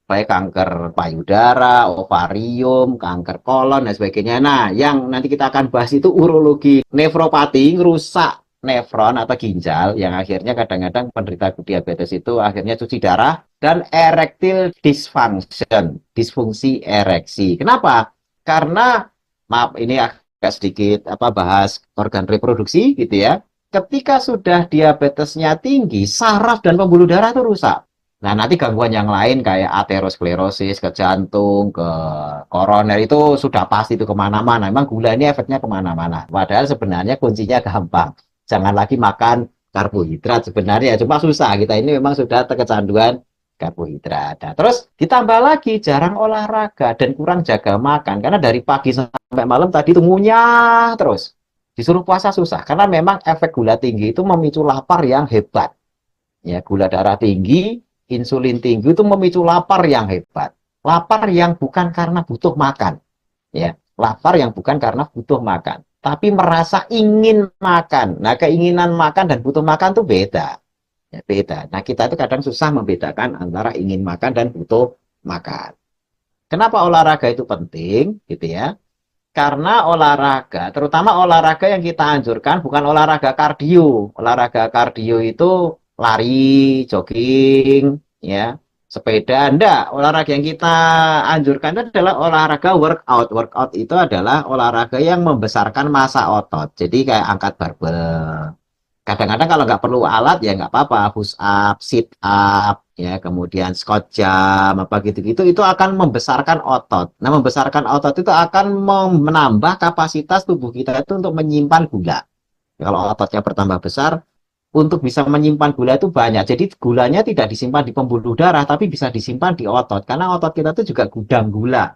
Baik kanker payudara, ovarium, kanker kolon, dan sebagainya. Nah, yang nanti kita akan bahas itu urologi. Nefropati, ngerusak nefron atau ginjal, yang akhirnya kadang-kadang penderita diabetes itu akhirnya cuci darah, dan erectile dysfunction, disfungsi ereksi. Kenapa? Karena, maaf ini agak sedikit bahas organ reproduksi gitu ya. Ketika sudah diabetesnya tinggi, saraf dan pembuluh darah itu rusak. Nah, nanti gangguan yang lain kayak aterosklerosis, ke jantung, ke koroner itu sudah pasti itu kemana-mana. Memang gula ini efeknya kemana-mana. Padahal sebenarnya kuncinya gampang. Jangan lagi makan karbohidrat sebenarnya. Cuma susah. Kita ini memang sudah terkecanduan karbohidrat. Nah, terus ditambah lagi jarang olahraga dan kurang jaga makan. Karena dari pagi sampai malam tadi itu ngunyah terus. Disuruh puasa susah. Karena memang efek gula tinggi itu memicu lapar yang hebat. Ya, gula darah tinggi insulin tinggi itu memicu lapar yang hebat. Lapar yang bukan karena butuh makan, ya. Lapar yang bukan karena butuh makan, tapi merasa ingin makan. Nah, keinginan makan dan butuh makan itu beda. Ya, beda. Nah, kita itu kadang susah membedakan antara ingin makan dan butuh makan. Kenapa olahraga itu penting, gitu ya? Karena olahraga, terutama olahraga yang kita anjurkan bukan olahraga kardio. Olahraga kardio itu lari, jogging, ya, sepeda. Enggak, olahraga yang kita anjurkan itu adalah olahraga workout. Workout itu adalah olahraga yang membesarkan massa otot. Jadi kayak angkat barbel. Kadang-kadang kalau nggak perlu alat ya nggak apa-apa, push up, sit up, ya, kemudian squat jam, apa gitu-gitu, itu akan membesarkan otot. Nah, membesarkan otot itu akan menambah kapasitas tubuh kita itu untuk menyimpan gula. Kalau ototnya bertambah besar, untuk bisa menyimpan gula itu banyak. Jadi gulanya tidak disimpan di pembuluh darah, tapi bisa disimpan di otot. Karena otot kita itu juga gudang gula.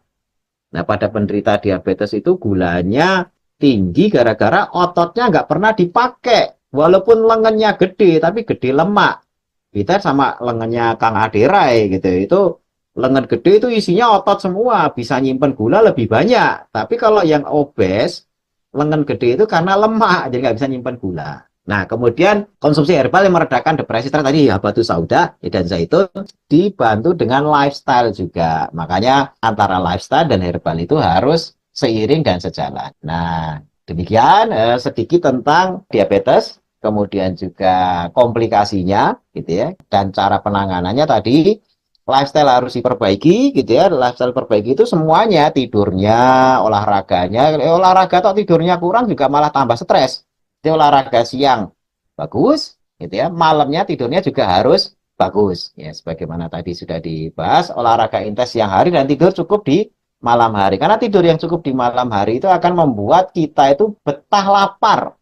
Nah, pada penderita diabetes itu gulanya tinggi gara-gara ototnya nggak pernah dipakai. Walaupun lengannya gede, tapi gede lemak. Kita sama lengannya Kang Aderai gitu. Itu lengan gede itu isinya otot semua, bisa nyimpen gula lebih banyak. Tapi kalau yang obes, lengan gede itu karena lemak, jadi nggak bisa nyimpen gula. Nah, kemudian konsumsi herbal yang meredakan depresi stres tadi, habatus sauda dan zaitun, dibantu dengan lifestyle juga. Makanya antara lifestyle dan herbal itu harus seiring dan sejalan. Nah, demikian sedikit tentang diabetes, kemudian juga komplikasinya, gitu ya, dan cara penanganannya tadi. Lifestyle harus diperbaiki, gitu ya. Lifestyle perbaiki itu semuanya, tidurnya, olahraganya. Olahraga atau tidurnya kurang juga malah tambah stres. Jadi olahraga siang bagus, gitu ya. Malamnya tidurnya juga harus bagus, ya. Sebagaimana tadi sudah dibahas, olahraga intens siang hari dan tidur cukup di malam hari. Karena tidur yang cukup di malam hari itu akan membuat kita itu betah lapar,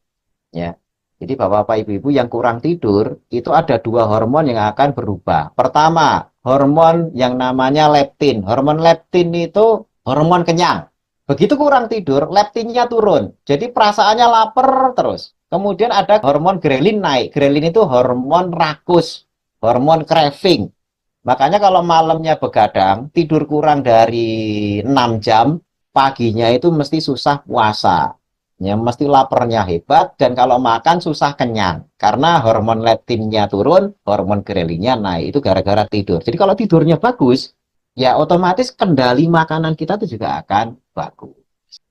ya. Jadi bapak-bapak ibu-ibu yang kurang tidur, itu ada dua hormon yang akan berubah. Pertama, hormon yang namanya leptin. Hormon leptin itu hormon kenyang. Begitu kurang tidur, leptinnya turun. Jadi perasaannya lapar terus. Kemudian ada hormon grelin naik. Grelin itu hormon rakus, hormon craving. Makanya kalau malamnya begadang, tidur kurang dari 6 jam, paginya itu mesti susah puasa. Ya, mesti laparnya hebat, dan kalau makan susah kenyang. Karena hormon leptinnya turun, hormon grelinnya naik. Itu gara-gara tidur. Jadi kalau tidurnya bagus, ya otomatis kendali makanan kita itu juga akan bagus.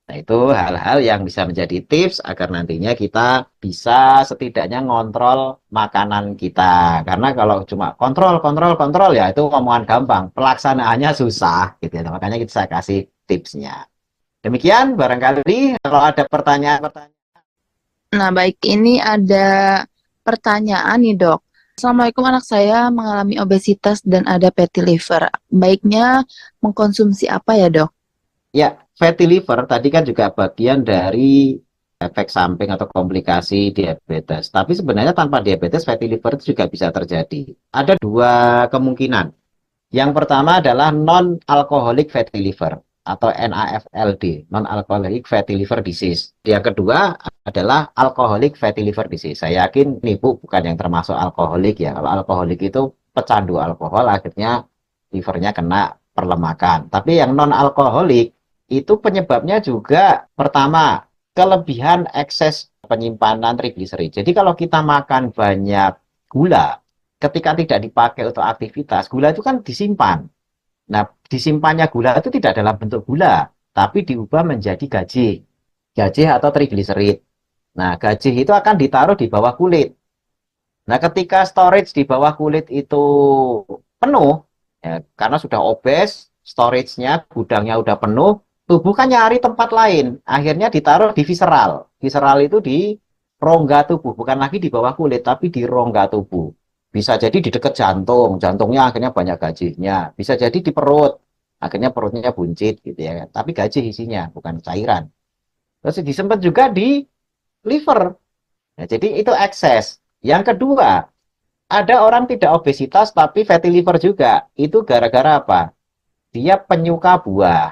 Nah, itu hal-hal yang bisa menjadi tips agar nantinya kita bisa setidaknya ngontrol makanan kita. Karena kalau cuma kontrol, kontrol, kontrol, ya itu omongan gampang. Pelaksanaannya susah, gitu ya. Makanya kita kasih tipsnya. Demikian, barangkali kalau ada pertanyaan-pertanyaan. Nah, baik, ini ada pertanyaan nih, Dok. Assalamualaikum, anak saya mengalami obesitas dan ada fatty liver. Baiknya mengkonsumsi apa ya, Dok? Ya, fatty liver tadi kan juga bagian dari efek samping atau komplikasi diabetes. Tapi sebenarnya tanpa diabetes, fatty liver itu juga bisa terjadi. Ada dua kemungkinan. Yang pertama adalah non-alcoholic fatty liver atau NAFLD, non-alcoholic fatty liver disease. Yang kedua adalah alcoholic fatty liver disease. Saya yakin nih Bu bukan yang termasuk alkoholik ya. Kalau alkoholik itu pecandu alkohol, akhirnya livernya kena perlemakan. Tapi yang non-alkoholik itu penyebabnya juga pertama kelebihan ekses penyimpanan trigliserid. Jadi kalau kita makan banyak gula, ketika tidak dipakai untuk aktivitas, gula itu kan disimpan. Nah, disimpannya gula itu tidak dalam bentuk gula, tapi diubah menjadi gajih. Gajih atau trigliserid. Nah, gajih itu akan ditaruh di bawah kulit. Nah, ketika storage di bawah kulit itu penuh, ya, karena sudah obes, storage-nya, gudangnya udah penuh, tubuh kan nyari tempat lain. Akhirnya ditaruh di visceral. Visceral itu di rongga tubuh, bukan lagi di bawah kulit, tapi di rongga tubuh. Bisa jadi di dekat jantung, jantungnya akhirnya banyak gajihnya. Bisa jadi di perut, akhirnya perutnya buncit gitu ya. Tapi gajih isinya, bukan cairan. Terus disempat juga di liver. Nah, jadi itu ekses. Yang kedua, ada orang tidak obesitas tapi fatty liver juga. Itu gara-gara apa? Dia penyuka buah.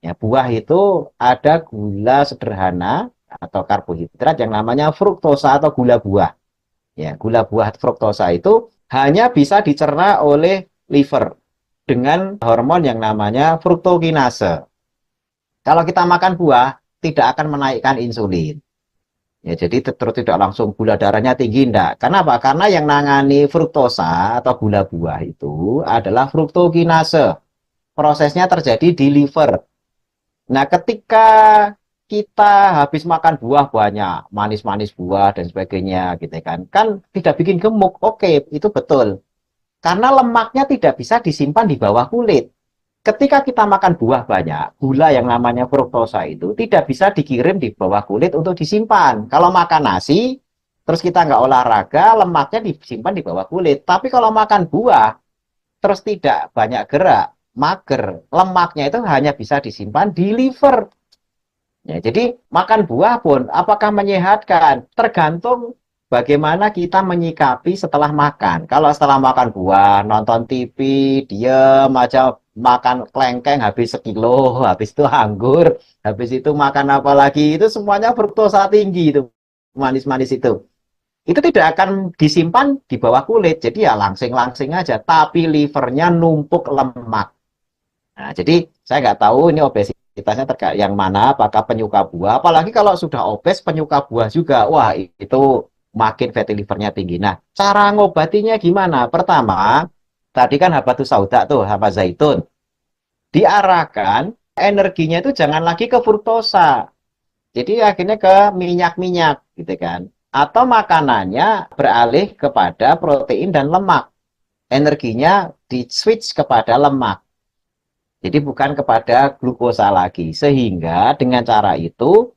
Ya, buah itu ada gula sederhana atau karbohidrat yang namanya fruktosa atau gula buah. Ya, gula buah fruktosa itu hanya bisa dicerna oleh liver dengan hormon yang namanya fruktokinase. Kalau kita makan buah, tidak akan menaikkan insulin. Ya, jadi terus tidak langsung gula darahnya tinggi, enggak. Kenapa? Karena yang nangani fruktosa atau gula buah itu adalah fruktokinase. Prosesnya terjadi di liver. Nah, ketika kita habis makan buah banyak, manis-manis buah dan sebagainya, gitu kan tidak bikin gemuk. Oke, itu betul. Karena lemaknya tidak bisa disimpan di bawah kulit. Ketika kita makan buah banyak, gula yang namanya fruktosa itu tidak bisa dikirim di bawah kulit untuk disimpan. Kalau makan nasi, terus kita nggak olahraga, lemaknya disimpan di bawah kulit. Tapi kalau makan buah, terus tidak banyak gerak, mager, lemaknya itu hanya bisa disimpan di liver. Ya, jadi makan buah pun apakah menyehatkan? Tergantung bagaimana kita menyikapi setelah makan. Kalau setelah makan buah, nonton TV, diem aja makan klengkeng habis sekilo, habis itu anggur, habis itu makan apa lagi, itu semuanya fruktosa tinggi itu, manis-manis itu. Itu tidak akan disimpan di bawah kulit, jadi ya langsing-langsing aja, tapi livernya numpuk lemak. Nah, jadi saya nggak tahu ini obesitasnya terkait yang mana, apakah penyuka buah, apalagi kalau sudah obes penyuka buah juga, wah itu makin fatty livernya tinggi. Nah, cara ngobatinya gimana? Pertama, tadi kan habatus sauda tuh, habat zaitun, diarahkan energinya itu jangan lagi ke fruktosa, jadi akhirnya ke minyak-minyak, gitu kan. Atau makanannya beralih kepada protein dan lemak, energinya di switch kepada lemak. Jadi bukan kepada glukosa lagi. Sehingga dengan cara itu,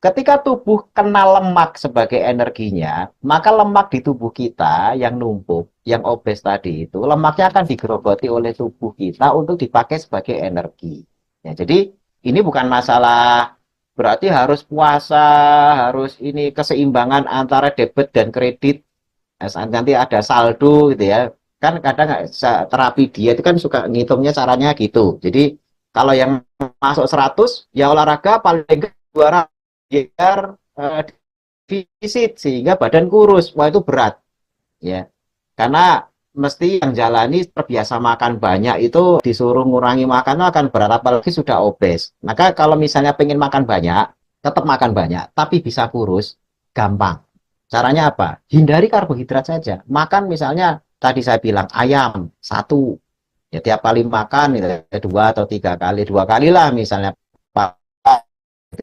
ketika tubuh kenal lemak sebagai energinya, maka lemak di tubuh kita yang numpuk, yang obes tadi itu, lemaknya akan digerogoti oleh tubuh kita untuk dipakai sebagai energi. Ya, jadi ini bukan masalah berarti harus puasa, harus ini keseimbangan antara debit dan kredit, nanti ada saldo gitu ya. Kan kadang terapi dia itu kan suka ngitungnya caranya gitu. Jadi kalau yang masuk 100 ya olahraga paling enggak 200 biar defisit sehingga badan kurus. Wah itu berat ya. Karena mesti yang jalani terbiasa makan banyak itu disuruh ngurangi makan itu akan berat, apalagi sudah obes. Maka kalau misalnya pengen makan banyak, tetap makan banyak tapi bisa kurus, gampang. Caranya apa? Hindari karbohidrat saja. Makan misalnya tadi saya bilang ayam satu, ya tiap kali makan itu dua atau tiga kali, dua kali lah misalnya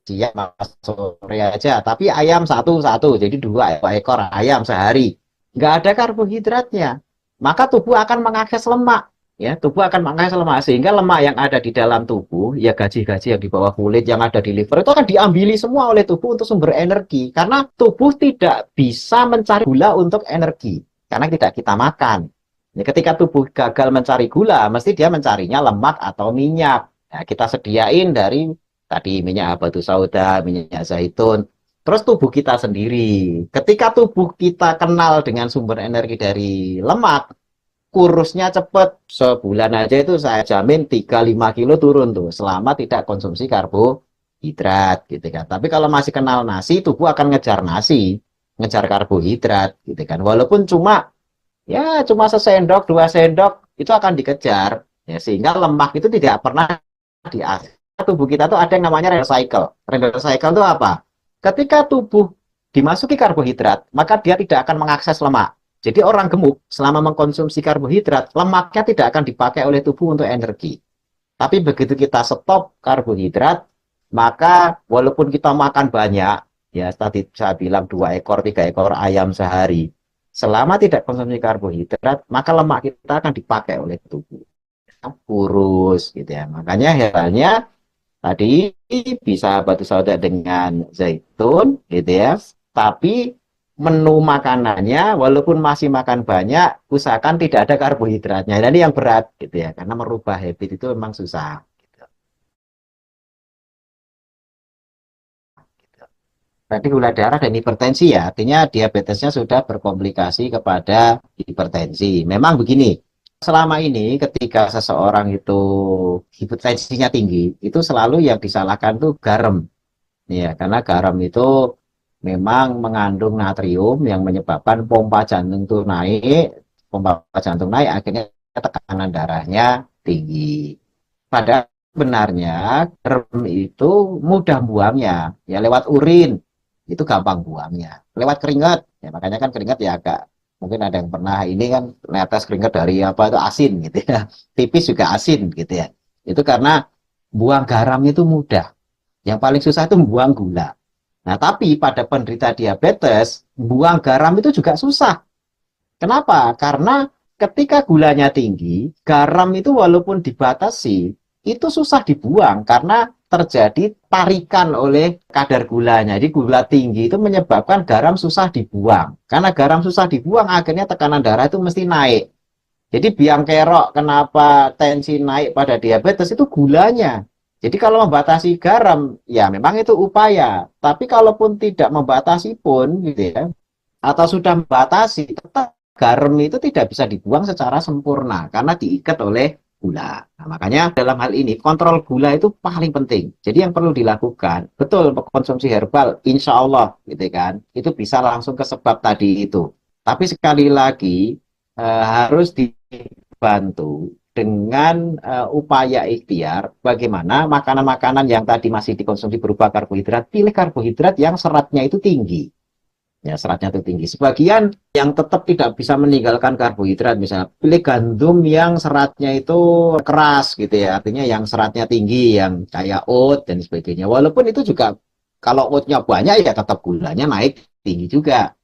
siang sore aja, tapi ayam satu jadi dua ekor ayam sehari, nggak ada karbohidratnya, maka tubuh akan mengakses lemak. Ya, tubuh akan mengakses lemak sehingga lemak yang ada di dalam tubuh, ya gaji-gaji yang di bawah kulit yang ada di liver itu akan diambili semua oleh tubuh untuk sumber energi, karena tubuh tidak bisa mencari gula untuk energi karena tidak kita makan. Ya, ketika tubuh gagal mencari gula, mesti dia mencarinya lemak atau minyak. Nah, kita sediain dari tadi minyak habatus sauda, minyak zaitun. Terus tubuh kita sendiri, ketika tubuh kita kenal dengan sumber energi dari lemak, kurusnya cepat. Sebulan aja itu saya jamin 3-5 kilo turun tuh, selama tidak konsumsi karbohidrat gitu kan. Tapi kalau masih kenal nasi, tubuh akan ngejar nasi, ngejar karbohidrat gitu kan. Walaupun cuma sesendok, 2 sendok, itu akan dikejar. Ya, sehingga lemak itu tidak pernah diasah. Tubuh kita tuh ada yang namanya Redox cycle. Redox cycle itu apa? Ketika tubuh dimasuki karbohidrat, maka dia tidak akan mengakses lemak. Jadi orang gemuk selama mengkonsumsi karbohidrat, lemaknya tidak akan dipakai oleh tubuh untuk energi. Tapi begitu kita stop karbohidrat, maka walaupun kita makan banyak, ya tadi saya bilang 2 ekor, 3 ekor ayam sehari, selama tidak konsumsi karbohidrat, maka lemak kita akan dipakai oleh tubuh. Kurus gitu ya. Makanya healnya tadi bisa batu sauda dengan zaitun gitu ya. Tapi menu makanannya walaupun masih makan banyak, usahakan tidak ada karbohidratnya. Dan ini yang berat gitu ya. Karena merubah habit itu memang susah. Gitu. Tadi gula darah dan hipertensi ya, artinya diabetesnya sudah berkomplikasi kepada hipertensi. Memang begini, selama ini ketika seseorang itu hipertensinya tinggi, itu selalu yang disalahkan tuh garam. Ya, karena garam itu memang mengandung natrium yang menyebabkan pompa jantung itu naik, pompa jantung naik, akhirnya tekanan darahnya tinggi. Padahal sebenarnya garam itu mudah buangnya, ya lewat urin itu gampang buangnya. Lewat keringat, ya makanya kan keringat ya agak mungkin ada yang pernah ini kan netes keringat dari apa itu asin gitu ya, tipis juga asin gitu ya. Itu karena buang garam itu mudah. Yang paling susah itu buang gula. Nah, tapi pada penderita diabetes, buang garam itu juga susah. Kenapa? Karena ketika gulanya tinggi, garam itu walaupun dibatasi, itu susah dibuang karena terjadi tarikan oleh kadar gulanya. Jadi gula tinggi itu menyebabkan garam susah dibuang. Karena garam susah dibuang, akhirnya tekanan darah itu mesti naik. Jadi biang kerok kenapa tensi naik pada diabetes itu gulanya. Jadi kalau membatasi garam, ya memang itu upaya. Tapi kalaupun tidak membatasi pun, gitu ya, atau sudah membatasi, tetap garam itu tidak bisa dibuang secara sempurna karena diikat oleh gula. Nah, makanya dalam hal ini kontrol gula itu paling penting. Jadi yang perlu dilakukan, betul konsumsi herbal, insya Allah, gitu kan, itu bisa langsung ke sebab tadi itu. Tapi sekali lagi harus dibantu dengan upaya ikhtiar bagaimana makanan-makanan yang tadi masih dikonsumsi berupa karbohidrat, pilih karbohidrat yang seratnya itu tinggi. Ya, seratnya itu tinggi. Sebagian yang tetap tidak bisa meninggalkan karbohidrat, misalnya pilih gandum yang seratnya itu keras gitu ya, artinya yang seratnya tinggi, yang kayak oat dan sebagainya. Walaupun itu juga kalau oatnya banyak ya tetap gulanya naik tinggi juga,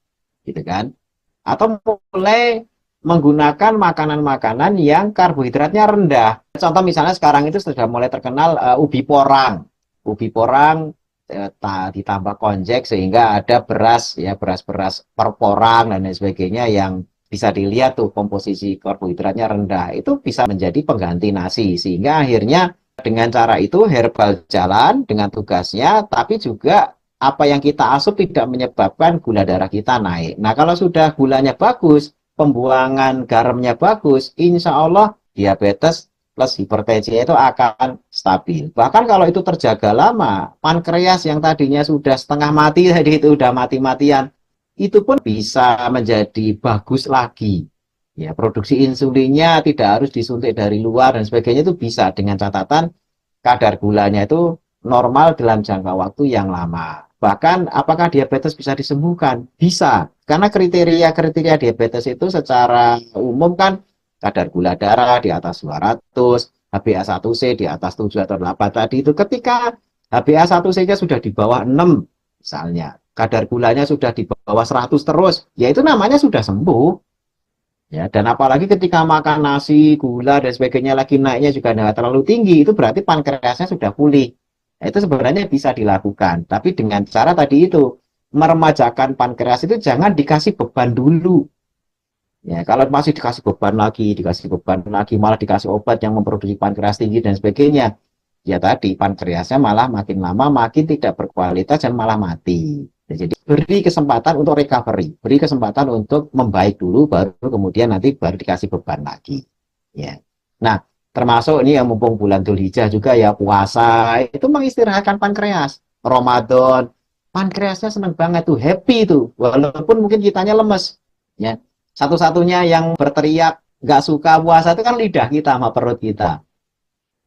gitu kan. Atau mulai menggunakan makanan-makanan yang karbohidratnya rendah. Contoh misalnya sekarang itu sudah mulai terkenal ubi porang. Ubi porang ditambah konjek sehingga ada beras ya beras-beras perporang dan lain sebagainya yang bisa dilihat tuh komposisi karbohidratnya rendah itu bisa menjadi pengganti nasi sehingga akhirnya dengan cara itu herbal jalan dengan tugasnya tapi juga apa yang kita asup tidak menyebabkan gula darah kita naik. Nah kalau sudah gulanya bagus pembuangan garamnya bagus insya Allah diabetes plus hipertensi itu akan stabil. Bahkan kalau itu terjaga lama, pankreas yang tadinya sudah setengah mati, tadi itu sudah mati-matian, itu pun bisa menjadi bagus lagi. Ya, produksi insulinnya tidak harus disuntik dari luar dan sebagainya itu bisa dengan catatan kadar gulanya itu normal dalam jangka waktu yang lama. Bahkan apakah diabetes bisa disembuhkan? Bisa. Karena kriteria-kriteria diabetes itu secara umum kan kadar gula darah di atas 200, HbA1c di atas 7 atau 8 tadi itu ketika HbA1c-nya sudah di bawah 6 misalnya, kadar gulanya sudah di bawah 100 terus, ya itu namanya sudah sembuh. Ya, dan apalagi ketika makan nasi, gula dan sebagainya lagi naiknya juga tidak terlalu tinggi, itu berarti pankreasnya sudah pulih. Nah, itu sebenarnya bisa dilakukan, tapi dengan cara tadi itu meremajakan pankreas itu jangan dikasih beban dulu. Ya, kalau masih dikasih beban lagi, malah dikasih obat yang memproduksi pankreas tinggi dan sebagainya. Ya tadi, pankreasnya malah makin lama makin tidak berkualitas dan malah mati. Ya, jadi beri kesempatan untuk recovery, beri kesempatan untuk membaik dulu, baru kemudian nanti baru dikasih beban lagi. Ya. Nah, termasuk ini yang mumpung bulan Dzulhijjah juga ya puasa, itu mengistirahatkan pankreas. Ramadan, pankreasnya seneng banget tuh, happy tuh, walaupun mungkin kitanya lemes. Ya, satu-satunya yang berteriak nggak suka puasa itu kan lidah kita sama perut kita.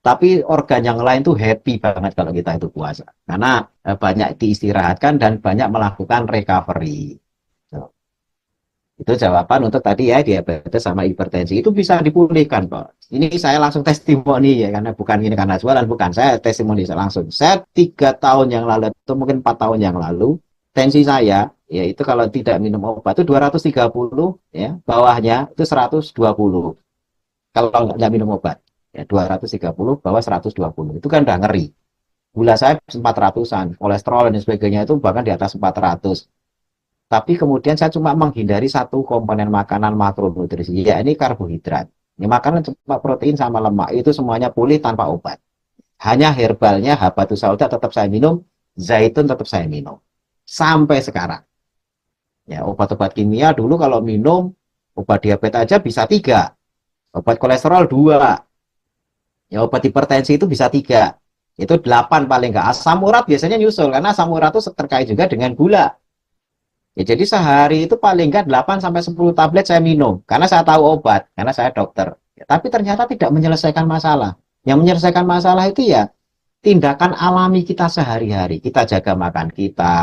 Tapi organ yang lain tuh happy banget kalau kita itu puasa. Karena banyak diistirahatkan dan banyak melakukan recovery. So, itu jawaban untuk tadi ya diabetes sama hipertensi. Itu bisa dipulihkan kok. Ini saya langsung testimoni ya. Karena bukan ini karena jualan, bukan. Saya testimoni langsung. Saya 3 tahun yang lalu, atau mungkin 4 tahun yang lalu, tensi saya yaitu kalau tidak minum obat itu 230 ya, bawahnya itu 120 kalau nggak minum obat ya 230 bawah 120 itu kan udah ngeri. Gula saya 400-an, kolesterol dan sebagainya itu bahkan di atas 400. Tapi kemudian saya cuma menghindari satu komponen makanan makronutrisi, ya ini karbohidrat. Ini makanan cuma protein sama lemak itu semuanya pulih tanpa obat. Hanya herbalnya habatus sauda tetap saya minum, zaitun tetap saya minum sampai sekarang. Ya, obat-obat kimia dulu kalau minum obat diabetes aja bisa 3, obat kolesterol 2, ya obat hipertensi itu bisa 3, itu 8 paling nggak. Asam urat biasanya nyusul karena asam urat itu terkait juga dengan gula. Ya, jadi sehari itu paling nggak 8 sampai 10 tablet saya minum karena saya tahu obat, karena saya dokter. Ya, tapi ternyata tidak menyelesaikan masalah. Yang menyelesaikan masalah itu ya tindakan alami kita sehari-hari. Kita jaga makan kita.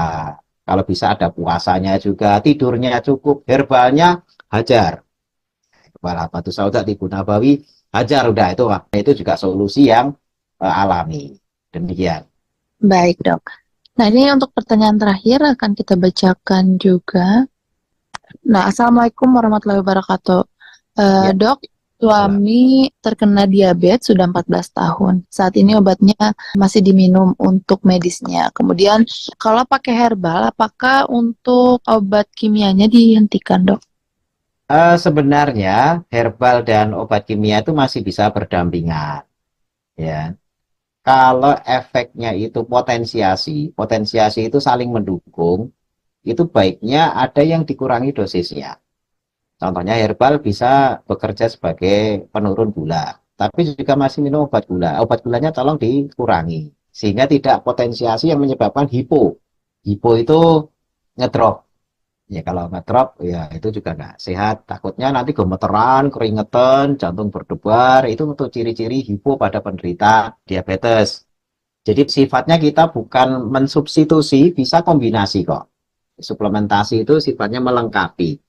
Kalau bisa ada puasanya juga, tidurnya cukup, herbalnya hajar. Herbal apa tuh sauda tibu nabawi, hajar udah itu juga solusi yang alami. Demikian. Baik, Dok. Nah, ini untuk pertanyaan terakhir akan kita bacakan juga. Nah, Assalamualaikum warahmatullahi wabarakatuh. Ya, Dok, salam. suami terkena diabetes sudah 14 tahun. Saat ini obatnya masih diminum untuk medisnya. Kemudian, kalau pakai herbal, apakah untuk obat kimianya dihentikan, Dok? Sebenarnya herbal dan obat kimia itu masih bisa berdampingan, ya. Kalau efeknya itu potensiasi itu saling mendukung, itu baiknya ada yang dikurangi dosisnya. Contohnya herbal bisa bekerja sebagai penurun gula, tapi juga masih minum obat gula. Obat gulanya tolong dikurangi, sehingga tidak potensiasi yang menyebabkan hipo. Hipo itu ngedrop. Ya kalau ngedrop ya itu juga nggak sehat. Takutnya nanti gemeteran, keringetan, jantung berdebar. Itu untuk ciri-ciri hipo pada penderita diabetes. Jadi sifatnya kita bukan mensubstitusi, bisa kombinasi kok. Suplementasi itu sifatnya melengkapi.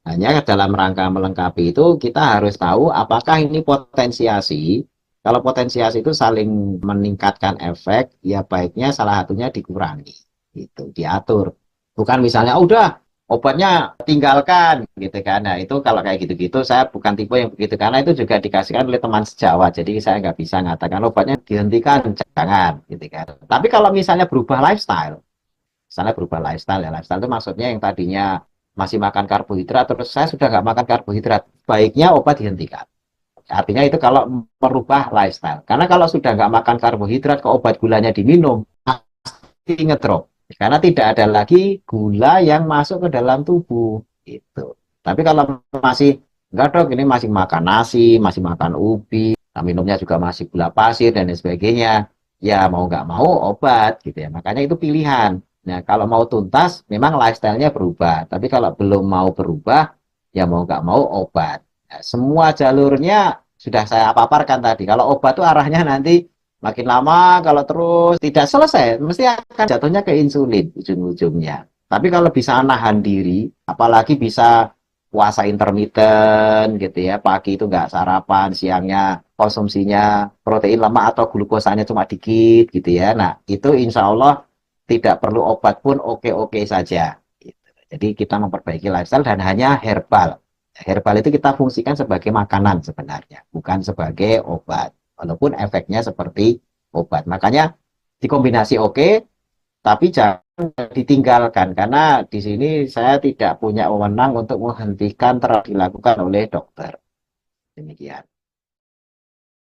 Hanya dalam rangka melengkapi itu kita harus tahu apakah ini potensiasi. Kalau potensiasi itu saling meningkatkan efek, ya baiknya salah satunya dikurangi. Gitu, diatur. Bukan misalnya, "Oh, udah obatnya tinggalkan gitu kan." Nah, itu kalau kayak gitu-gitu saya bukan tipe yang begitu karena itu juga dikasihkan oleh teman sejawat. Jadi saya nggak bisa mengatakan obatnya dihentikan, jangan gitu kan. Tapi kalau misalnya berubah lifestyle ya, lifestyle itu maksudnya yang tadinya masih makan karbohidrat terus saya sudah nggak makan karbohidrat, baiknya obat dihentikan. Artinya itu kalau merubah lifestyle. Karena kalau sudah nggak makan karbohidrat ke obat gulanya diminum, pasti ngedrop. Karena tidak ada lagi gula yang masuk ke dalam tubuh. Gitu. Tapi kalau masih, enggak dok, ini masih makan nasi, masih makan ubi, minumnya juga masih gula pasir dan lain sebagainya, ya mau nggak mau obat gitu ya. Makanya itu pilihan. Nah, kalau mau tuntas, memang lifestyle-nya berubah. Tapi kalau belum mau berubah, ya mau nggak mau obat. Nah, semua jalurnya sudah saya paparkan tadi. Kalau obat itu arahnya nanti makin lama kalau terus tidak selesai, mesti akan jatuhnya ke insulin ujung-ujungnya. Tapi kalau bisa nahan diri, apalagi bisa puasa intermittent gitu ya, pagi itu nggak sarapan, siangnya konsumsinya protein lemak atau glukosanya cuma dikit gitu ya. Nah, itu insya Allah tidak perlu obat pun oke-oke saja. Gitu. Jadi kita memperbaiki lifestyle dan hanya herbal. Herbal itu kita fungsikan sebagai makanan sebenarnya, bukan sebagai obat. Walaupun efeknya seperti obat. Makanya dikombinasi oke, tapi jangan ditinggalkan. Karena di sini saya tidak punya wewenang untuk menghentikan terus dilakukan oleh dokter. Demikian.